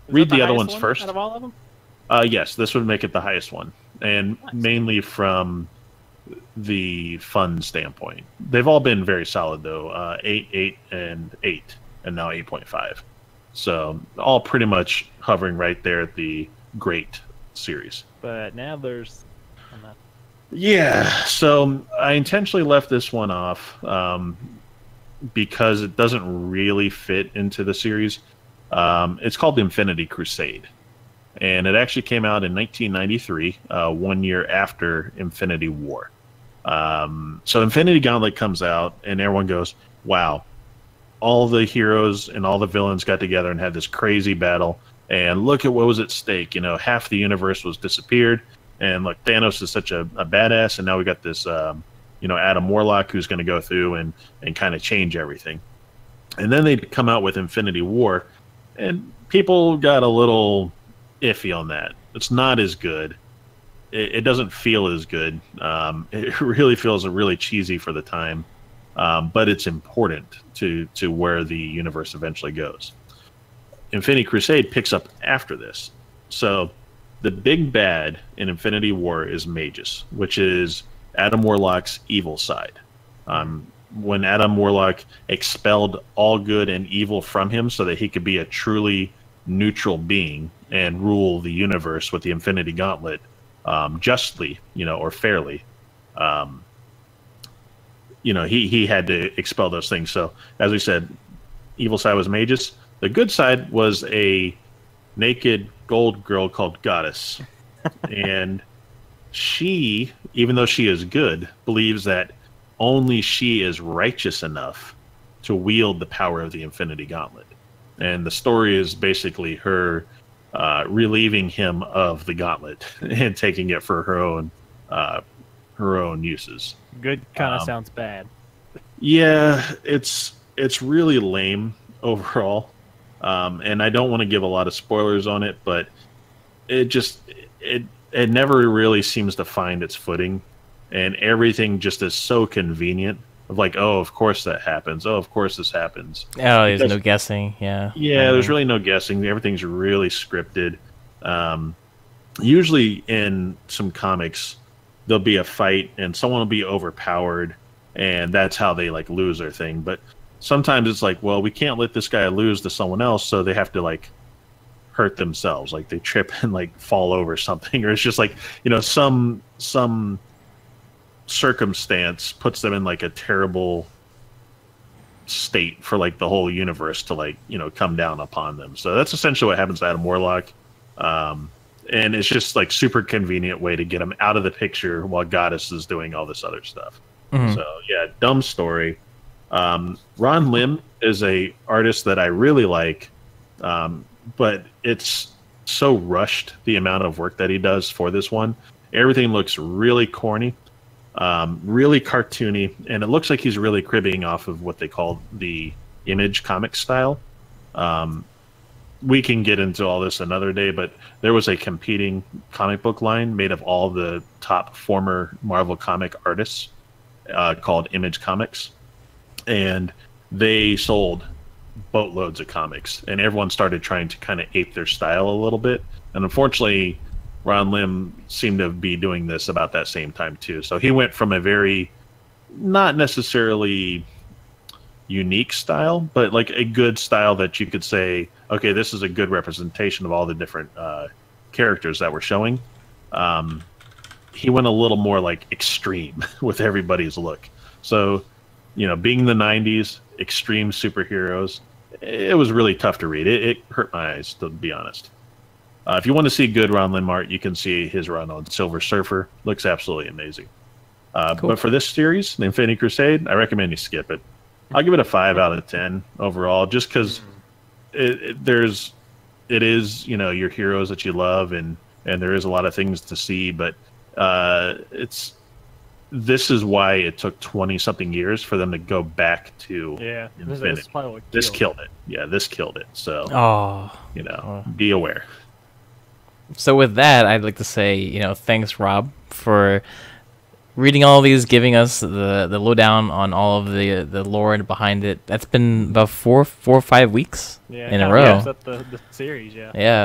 Speaker 4: Read the other ones first.
Speaker 2: Out of all of them?
Speaker 4: Yes, this would make it the highest one, and mainly from the fun standpoint. They've all been very solid though. 8, 8, and 8, and now 8.5. So all pretty much hovering right there at the great series.
Speaker 2: But now there's.
Speaker 4: Yeah, so I intentionally left this one off because it doesn't really fit into the series. It's called Infinity Crusade, and it actually came out in 1993, 1 year after Infinity War. So Infinity Gauntlet comes out, and everyone goes, wow, all the heroes and all the villains got together and had this crazy battle, and look at what was at stake. Half the universe was disappeared, and look, Thanos is such a badass, and now we got this, Adam Warlock who's going to go through and kind of change everything. And then they come out with Infinity War, and people got a little iffy on that. It's not as good. It doesn't feel as good. It really feels really cheesy for the time, but it's important to where the universe eventually goes. Infinity Crusade picks up after this. So the big bad in Infinity War is Magus, which is Adam Warlock's evil side. When Adam Warlock expelled all good and evil from him so that he could be a truly neutral being and rule the universe with the Infinity Gauntlet, justly, or fairly, he had to expel those things. So, as we said, evil side was Magus. The good side was a naked gold girl called Goddess. And she, even though she is good, believes that only she is righteous enough to wield the power of the Infinity Gauntlet. And the story is basically her relieving him of the gauntlet and taking it for her own uses.
Speaker 2: Good kind of sounds bad.
Speaker 4: Yeah, it's really lame overall, and I don't want to give a lot of spoilers on it, but it never really seems to find its footing, and everything just is so convenient. Of like, oh, of course that happens. Oh, of course this happens.
Speaker 3: Oh, there's no guessing. Yeah.
Speaker 4: Yeah, there's really no guessing. Everything's really scripted. Usually in some comics, there'll be a fight and someone will be overpowered, and that's how they like lose their thing. But sometimes it's like, well, we can't let this guy lose to someone else, so they have to like hurt themselves, like they trip and like fall over something, or it's just like, you know, some circumstance puts them in like a terrible state for like the whole universe to like, you know, come down upon them. So that's essentially what happens to Adam Warlock. And it's just like super convenient way to get him out of the picture while Goddess is doing all this other stuff. So yeah, dumb story. Ron Lim is a artist that I really like, but it's so rushed, the amount of work that he does for this one. Everything looks really corny, really cartoony, and it looks like he's really cribbing off of what they call the Image comic style. We can get into all this another day, but there was a competing comic book line made of all the top former Marvel comic artists called Image Comics, and they sold boatloads of comics, and everyone started trying to kind of ape their style a little bit. And unfortunately, Ron Lim seemed to be doing this about that same time too. So he went from a very not necessarily unique style, but like a good style that you could say, okay, this is a good representation of all the different characters that we're showing. He went a little more like extreme with everybody's look. So, you know, being the 90s, extreme superheroes, it was really tough to read. It hurt my eyes, to be honest. If you want to see good Ron Lim art, you can see his run on Silver Surfer. Looks absolutely amazing.
Speaker 3: Cool.
Speaker 4: But for this series, the Infinity Crusade, I recommend you skip it. I'll give it a 5 out of 10 overall, just because it is, you know, your heroes that you love, and there is a lot of things to see, but this is why it took 20-something years for them to go back to Infinity. This killed it. Yeah, this killed it. So, you know, be aware.
Speaker 3: So with that, I'd like to say, you know, thanks, Rob, for reading all these, giving us the lowdown on all of the lore behind it. That's been about 4 or 5 weeks in a row.
Speaker 2: Up the series,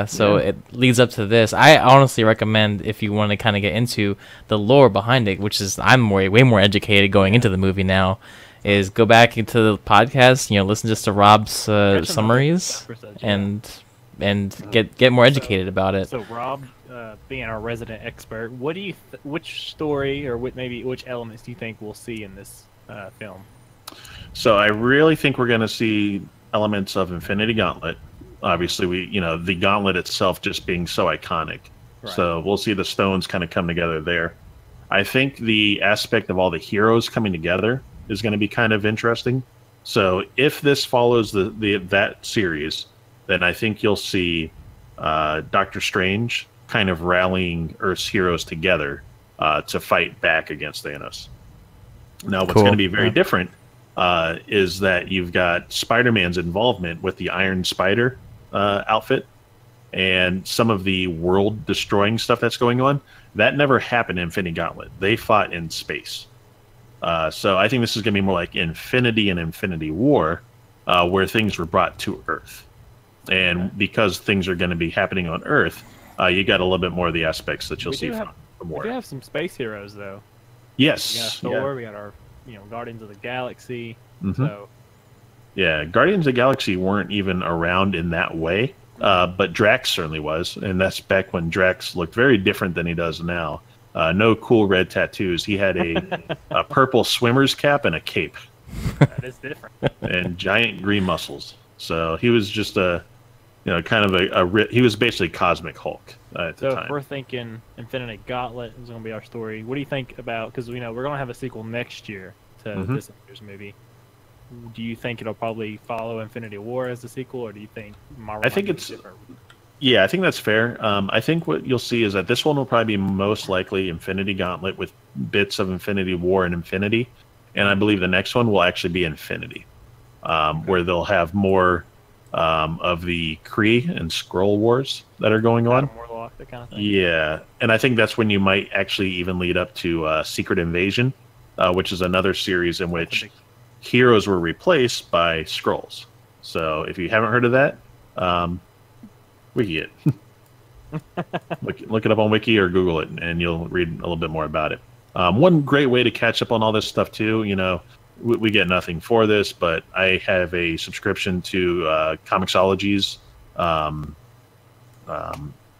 Speaker 3: so it leads up to this. I honestly recommend, if you want to kind of get into the lore behind it, which is I'm way more educated going into the movie now, is go back into the podcast, you know, listen just to Rob's summaries and get more educated about it.
Speaker 2: So Rob, being our resident expert, what do you which story or which elements do you think we'll see in this film?
Speaker 4: So I really think we're going to see elements of Infinity Gauntlet. Obviously, the Gauntlet itself just being so iconic. Right. So we'll see the stones kind of come together there. I think the aspect of all the heroes coming together is going to be kind of interesting. So if this follows that series, then I think you'll see Doctor Strange kind of rallying Earth's heroes together to fight back against Thanos. Now, what's going to be very different is that you've got Spider-Man's involvement with the Iron Spider outfit and some of the world-destroying stuff that's going on. That never happened in Infinity Gauntlet. They fought in space. So I think this is going to be more like Infinity and Infinity War, where things were brought to Earth. And because things are going to be happening on Earth, you got a little bit more of the aspects that you'll see from War.
Speaker 2: We do have some space heroes, though.
Speaker 4: Yes.
Speaker 2: We got Thor, we got our Guardians of the Galaxy.
Speaker 4: Mm-hmm.
Speaker 2: So.
Speaker 4: Yeah, Guardians of the Galaxy weren't even around in that way, but Drax certainly was, and that's back when Drax looked very different than he does now. No cool red tattoos. He had a purple swimmer's cap and a cape.
Speaker 2: That is different.
Speaker 4: And giant green muscles. So he was just kind of he was basically Cosmic Hulk at the time.
Speaker 2: So if we're thinking Infinity Gauntlet is going to be our story, what do you think about, because we're going to have a sequel next year to this Avengers movie. Do you think it'll probably follow Infinity War as the sequel, or do you think Marvel?
Speaker 4: I think it's different? Yeah, I think that's fair. I think what you'll see is that this one will probably be most likely Infinity Gauntlet with bits of Infinity War and Infinity, and I believe the next one will actually be Infinity, where they'll have more of the Kree and Skrull wars that are going on.
Speaker 2: Warlock, that kind of thing.
Speaker 4: Yeah, and I think that's when you might actually even lead up to Secret Invasion, which is another series in which heroes were replaced by Skrulls. So if you haven't heard of that, Wiki it. look it up on Wiki or Google it, and you'll read a little bit more about it. One great way to catch up on all this stuff too, we get nothing for this, but I have a subscription to Comixology's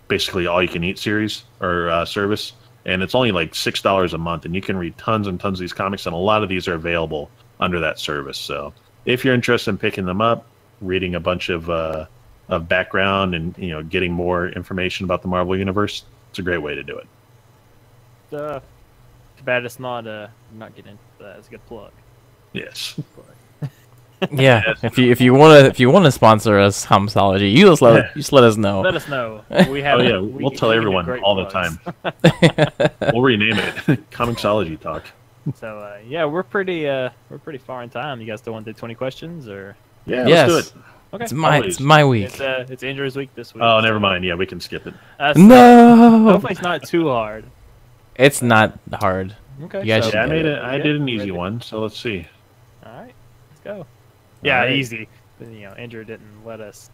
Speaker 4: basically all you can eat series or service, and it's only like $6 a month, and you can read tons and tons of these comics, and a lot of these are available under that service. So if you're interested in picking them up, reading a bunch of background and getting more information about the Marvel universe, it's a great way to do it.
Speaker 2: Too bad it's not getting into that. It's a good plug.
Speaker 4: Yes.
Speaker 3: Yeah, if you want to sponsor us, Comixology, you just let us know.
Speaker 2: Let us know. We have.
Speaker 4: Oh yeah, we'll tell everyone all the time. We'll rename it Comixology Talk.
Speaker 2: So yeah, we're pretty far in time. You guys still want to do 20 questions or?
Speaker 4: Yeah,
Speaker 3: Yes.
Speaker 4: let's do it.
Speaker 2: Okay.
Speaker 3: It's my week.
Speaker 2: It's Andrew's week this week.
Speaker 4: Oh, never mind. Yeah, we can skip it.
Speaker 3: No,
Speaker 2: Hopefully it's not too hard.
Speaker 3: it's not hard.
Speaker 2: Okay.
Speaker 3: You guys
Speaker 2: so-
Speaker 3: should
Speaker 4: Yeah,
Speaker 3: get
Speaker 4: I did an easy one. So let's see.
Speaker 2: All right, let's go. Yeah,
Speaker 4: right.
Speaker 2: easy. But, Andrew didn't let us.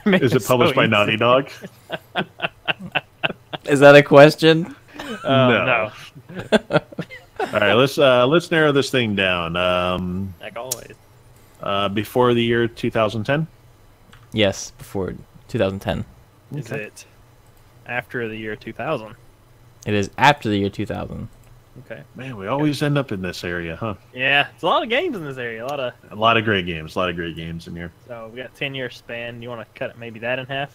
Speaker 4: Is it published by Naughty Dog?
Speaker 3: Is that a question?
Speaker 2: No.
Speaker 4: All right, let's narrow this thing down.
Speaker 2: Like always.
Speaker 4: Before the year 2010.
Speaker 3: Yes, before 2010.
Speaker 2: Is it after the year 2000?
Speaker 3: It is after the year 2000.
Speaker 2: Okay.
Speaker 4: Man, we always end up in this area, huh?
Speaker 2: Yeah, it's a lot of games in this area.
Speaker 4: A lot of great games. A lot of great games in here.
Speaker 2: So we got 10-year span. You want to cut maybe that in half?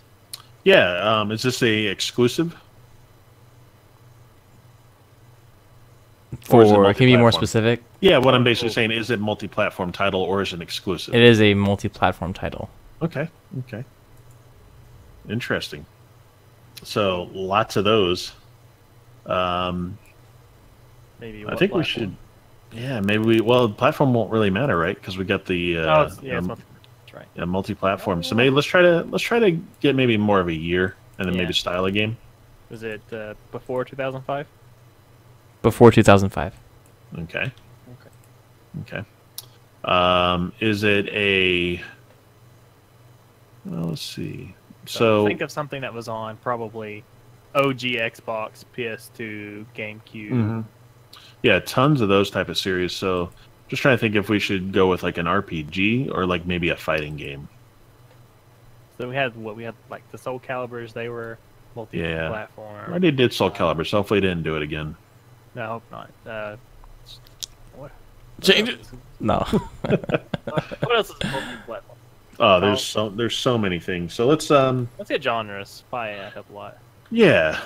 Speaker 4: Yeah. Is this a exclusive? Or is it
Speaker 3: Can you be more
Speaker 4: multi-platform?
Speaker 3: specific?
Speaker 4: Yeah. What I'm basically saying is it multi-platform title or is it exclusive?
Speaker 3: It is a multi-platform title.
Speaker 4: Okay. Okay. Interesting. So lots of those.
Speaker 2: Maybe.
Speaker 4: I
Speaker 2: what
Speaker 4: think we
Speaker 2: platform?
Speaker 4: should. Yeah, maybe Well, platform won't really matter, right? Because we got the
Speaker 2: it's that's right.
Speaker 4: multi-platform. So maybe let's try to get maybe more of a year and then
Speaker 2: Yeah.
Speaker 4: maybe style a game.
Speaker 2: Was it before 2005?
Speaker 3: Before 2005.
Speaker 4: Okay.
Speaker 2: Okay.
Speaker 4: Okay. Is it a? Well, let's see. So
Speaker 2: think of something that was on probably OG Xbox, PS2, GameCube.
Speaker 4: Mhm. Yeah, tons of those type of series. So just trying to think if we should go with like an RPG or like maybe a fighting game.
Speaker 2: So we had like the Soul Calibers. They were multi-platform.
Speaker 4: I already did Soul Calibur, so hopefully I didn't do it again.
Speaker 2: No, I hope not. What?
Speaker 3: Change it. No.
Speaker 2: What else is multi-platform?
Speaker 4: Oh, there's so many things. So let's
Speaker 2: get genres. Probably help a lot.
Speaker 4: yeah.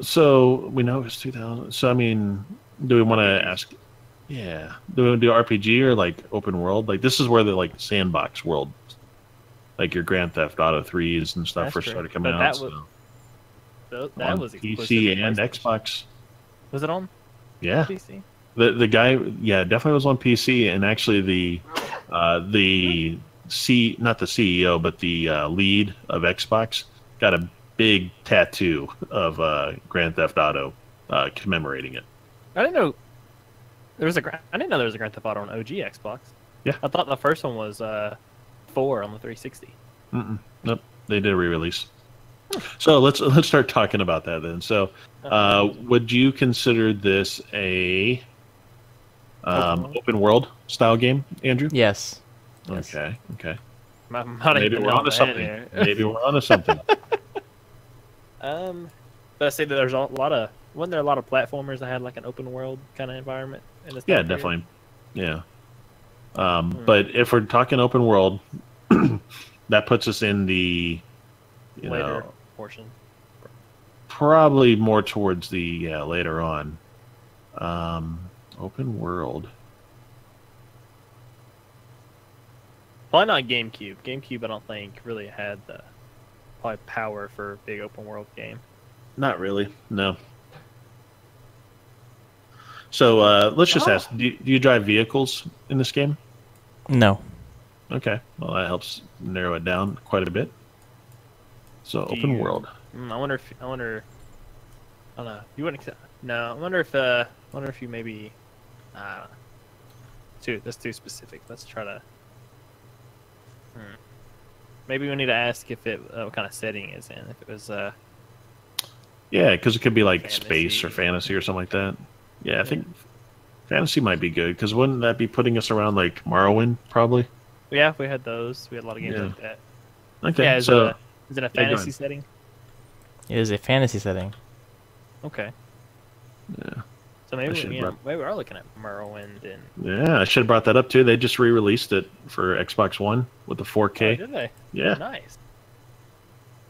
Speaker 4: So we know it's 2000. So I mean, do we want to ask? Yeah. Do we want to do RPG or like open world? Like this is where the like sandbox world, like your Grand Theft Auto 3s and stuff
Speaker 2: That's
Speaker 4: first
Speaker 2: true.
Speaker 4: started coming
Speaker 2: But
Speaker 4: out.
Speaker 2: that
Speaker 4: On
Speaker 2: was exclusive
Speaker 4: PC
Speaker 2: to
Speaker 4: and
Speaker 2: PlayStation.
Speaker 4: Xbox.
Speaker 2: Was it on
Speaker 4: Yeah.
Speaker 2: PC?
Speaker 4: The guy, yeah, definitely was on PC, and actually not the CEO, but the lead of Xbox got a big tattoo of Grand Theft Auto commemorating it.
Speaker 2: I didn't know there was a Grand Theft Auto on OG Xbox.
Speaker 4: Yeah.
Speaker 2: I thought the first one was 4 on the 360.
Speaker 4: Nope, they did a re-release. So let's start talking about that then. So, would you consider this a open world style game, Andrew?
Speaker 3: Yes. Yes.
Speaker 4: Okay.
Speaker 2: Maybe
Speaker 4: Maybe we're onto something. Maybe we're onto something.
Speaker 2: But I say that there's a lot of wasn't there a lot of platformers that had like an open world kind of environment in this?
Speaker 4: Yeah,
Speaker 2: time period?
Speaker 4: definitely. Yeah. But if we're talking open world, that puts us in the,
Speaker 2: Later portion.
Speaker 4: probably more towards the later on. Open world.
Speaker 2: Probably not GameCube. GameCube, I don't think really had the probably power for a big open world game.
Speaker 4: Not really. No. So let's just ask: do you drive vehicles in this game?
Speaker 3: No.
Speaker 4: Okay. Well, that helps narrow it down quite a bit. So open world.
Speaker 2: I wonder. I don't know. You wouldn't. No. I wonder if you maybe. That's too specific. Let's try to. Maybe we need to ask if what kind of setting it's in. If it was
Speaker 4: Yeah, because it could be like
Speaker 2: Fantasy.
Speaker 4: space or fantasy or something like that. Yeah, I think Fantasy might be good because wouldn't that be putting us around like Morrowind probably?
Speaker 2: Yeah, we had those. We had a lot of games
Speaker 4: Yeah.
Speaker 2: like that.
Speaker 4: Okay,
Speaker 2: Yeah,
Speaker 4: so
Speaker 2: is it a
Speaker 4: go
Speaker 2: fantasy
Speaker 4: ahead.
Speaker 2: setting?
Speaker 3: It is a fantasy setting.
Speaker 2: Okay.
Speaker 4: Yeah.
Speaker 2: So maybe
Speaker 4: should
Speaker 2: maybe
Speaker 4: run-
Speaker 2: we are looking at Morrowind and
Speaker 4: Yeah, I should have brought that up too. They just re-released it for Xbox One with the 4K.
Speaker 2: Oh, did they?
Speaker 4: Yeah,
Speaker 2: Nice.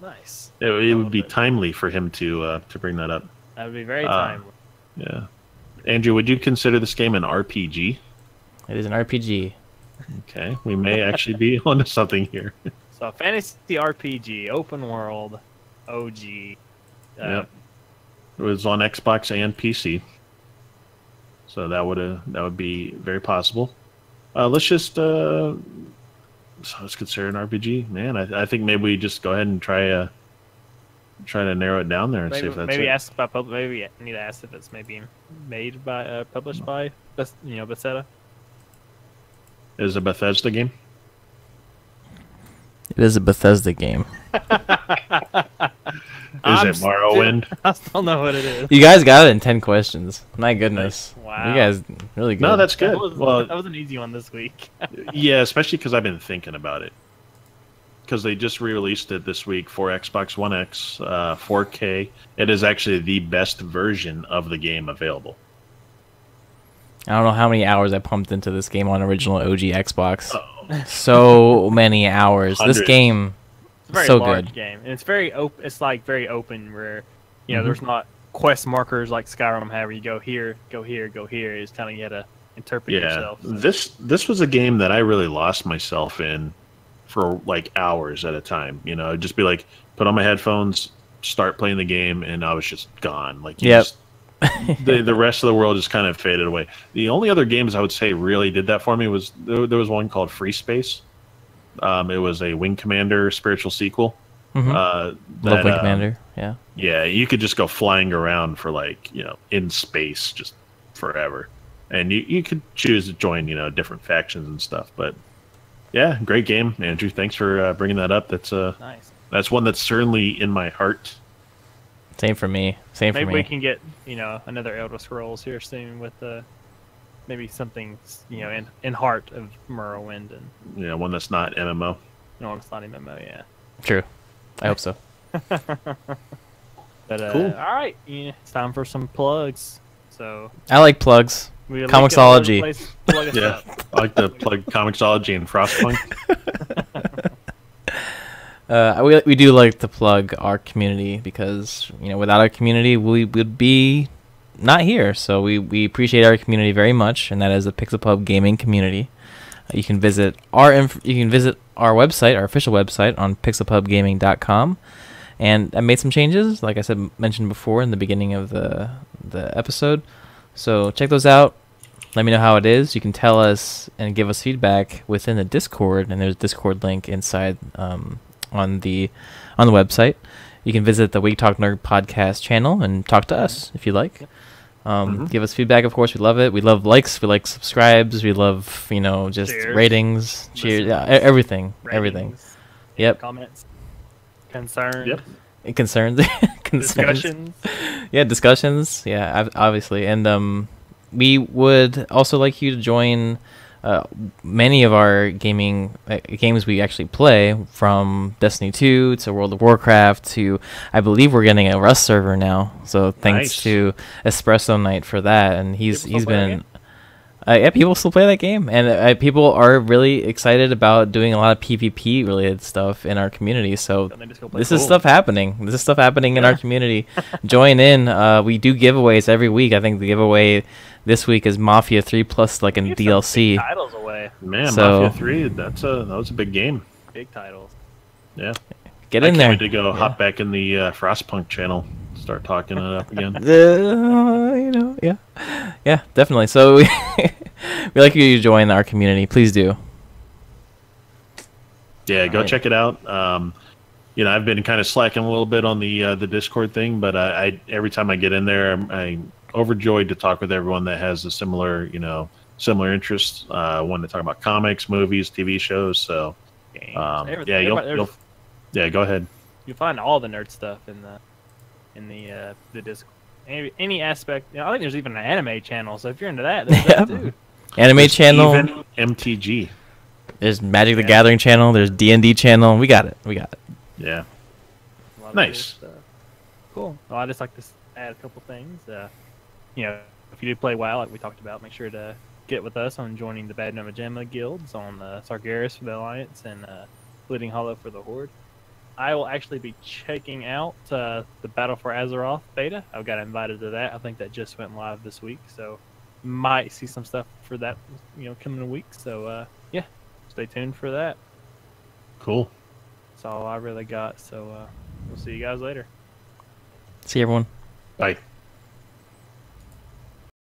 Speaker 2: Nice.
Speaker 4: it would be timely for him to bring that up.
Speaker 2: That would be very
Speaker 4: Uh,
Speaker 2: timely.
Speaker 4: Yeah, Andrew, would you consider this game an RPG?
Speaker 3: It is an RPG.
Speaker 4: Okay, we may actually be onto something here.
Speaker 2: So fantasy RPG, open world, OG.
Speaker 4: Yep. It was on Xbox and PC, so that would be very possible. Let's just so let's consider an RPG. Man, I think maybe we just go ahead and try to narrow it down there and see if that's
Speaker 2: Maybe
Speaker 4: it.
Speaker 2: ask about maybe I need to ask if it's maybe made by published by Bethesda.
Speaker 4: Is it a Bethesda game?
Speaker 3: It is a Bethesda game.
Speaker 4: Is it Morrowind?
Speaker 2: I still know what it is.
Speaker 3: You guys got it in 10 questions. My goodness.
Speaker 2: Wow.
Speaker 3: You guys really good.
Speaker 4: No, that's good.
Speaker 2: That was an easy one this week.
Speaker 4: Yeah, especially because I've been thinking about it. Because they just re-released it this week for Xbox One X, 4K. It is actually the best version of the game available.
Speaker 3: I don't know how many hours I pumped into this game on original OG Xbox.
Speaker 4: Oh.
Speaker 3: So many hours. This
Speaker 4: Hundreds.
Speaker 3: game,
Speaker 2: It's a very
Speaker 3: so
Speaker 2: large
Speaker 3: good.
Speaker 2: game, and it's very open. It's like very open, where
Speaker 4: Mm-hmm.
Speaker 2: there's not quest markers like Skyrim have, where you go here, go here, go here. It's kind of you had to interpret
Speaker 4: Yeah,
Speaker 2: yourself.
Speaker 4: this was a game that I really lost myself in for like hours at a time. I'd just be like, put on my headphones, start playing the game, and I was just gone. Like,
Speaker 3: Yep.
Speaker 4: the rest of the world just kind of faded away. The only other games I would say really did that for me was there was one called Free Space. It was a Wing Commander spiritual sequel.
Speaker 3: Mhm.
Speaker 4: That,
Speaker 3: Love Wing Commander. Yeah.
Speaker 4: Yeah, you could just go flying around for like, in space just forever. And you could choose to join, different factions and stuff. But yeah, great game, Andrew. Thanks for bringing that up.
Speaker 2: Nice.
Speaker 4: That's one that's certainly in my heart.
Speaker 3: Same for me. Same for
Speaker 2: Maybe
Speaker 3: me.
Speaker 2: we can get another Elder Scrolls here soon with maybe something in heart of Morrowind and
Speaker 4: One that's not MMO.
Speaker 2: no, it's not MMO. Yeah.
Speaker 3: True. I hope so.
Speaker 2: But
Speaker 4: Cool.
Speaker 2: all right, it's time for some plugs. So
Speaker 3: I like plugs.
Speaker 2: we link all over the
Speaker 3: Comicsology.
Speaker 2: place. Plug us
Speaker 4: Yeah,
Speaker 2: up.
Speaker 4: I like to plug Comicsology and Frostpunk.
Speaker 3: We do like to plug our community because without our community we would be not here. So we appreciate our community very much, and that is the PixelPub gaming community. You can visit our website, our official website, on pixelpubgaming.com. And I made some changes, like I said, mentioned before in the beginning of the episode. So check those out. Let me know how it is. You can tell us and give us feedback within the Discord, and there's a Discord link inside on the website. You can visit the We Talk Nerd podcast channel and talk to us if you like. Give us feedback, of course. We love it. We love likes. We like subscribes. We love just
Speaker 2: Cheers.
Speaker 3: ratings. Cheers.
Speaker 2: Listen.
Speaker 3: Yeah, everything. Everything.
Speaker 2: Ratings,
Speaker 3: Yep.
Speaker 2: Comments. Concerns.
Speaker 4: Yep.
Speaker 3: Concerns. Concerns.
Speaker 2: Discussions.
Speaker 3: Yeah, discussions. Yeah, obviously. And we would also like you to join many of our games we actually play, from Destiny 2 to World of Warcraft to, I believe we're getting a Rust server now. So thanks
Speaker 4: Nice.
Speaker 3: to Espresso Knight for that. And he's
Speaker 2: People still play that
Speaker 3: been...
Speaker 2: game?
Speaker 3: Yeah, people still play that game, and people are really excited about doing a lot of PvP related stuff in our community. So
Speaker 2: Don't they just go play
Speaker 3: this is
Speaker 2: Cool?
Speaker 3: stuff happening. This is stuff happening in our community. Join in. We do giveaways every week. I think the giveaway this week is Mafia 3 plus like a
Speaker 2: Give some
Speaker 3: DLC.
Speaker 2: big titles away.
Speaker 4: Man,
Speaker 3: So-
Speaker 4: Mafia 3, that was a big game.
Speaker 2: Big titles.
Speaker 4: Yeah.
Speaker 3: Get
Speaker 4: I
Speaker 3: in
Speaker 4: can't
Speaker 3: there.
Speaker 4: wait to go hop back in the Frostpunk channel, start talking it up again.
Speaker 3: Yeah, definitely. So we like you to join our community. Please do.
Speaker 4: Yeah, go
Speaker 3: Alright.
Speaker 4: check it out. I've been kind of slacking a little bit on the Discord thing, but I every time I get in there, I'm overjoyed to talk with everyone that has a similar interests. Want to talk about comics, movies, TV shows. So
Speaker 2: Games.
Speaker 4: yeah, you'll go ahead.
Speaker 2: You'll find all the nerd stuff in the Discord any aspect. You know, I think there's even an anime channel. So if you're into that, there's
Speaker 3: Yeah.
Speaker 2: that too.
Speaker 3: Anime
Speaker 4: There's
Speaker 3: channel.
Speaker 4: even MTG.
Speaker 3: There's Magic the
Speaker 2: Yeah.
Speaker 3: Gathering channel. There's D&D channel. We got it. We got it.
Speaker 4: Yeah.
Speaker 2: A lot of
Speaker 4: Nice.
Speaker 2: good stuff. Cool. Well, I just like to add a couple things. You know, if you do play WoW, like we talked about, make sure to get with us on joining the Bad Nova Gemma guilds on Sargeras for the Alliance and Bleeding Hollow for the Horde. I will actually be checking out the Battle for Azeroth beta. I've got invited to that. I think that just went live this week, so might see some stuff for that, coming week. So yeah, stay tuned for that.
Speaker 4: Cool.
Speaker 2: That's all I really got. So we'll see you guys later.
Speaker 3: See you, everyone.
Speaker 4: Bye.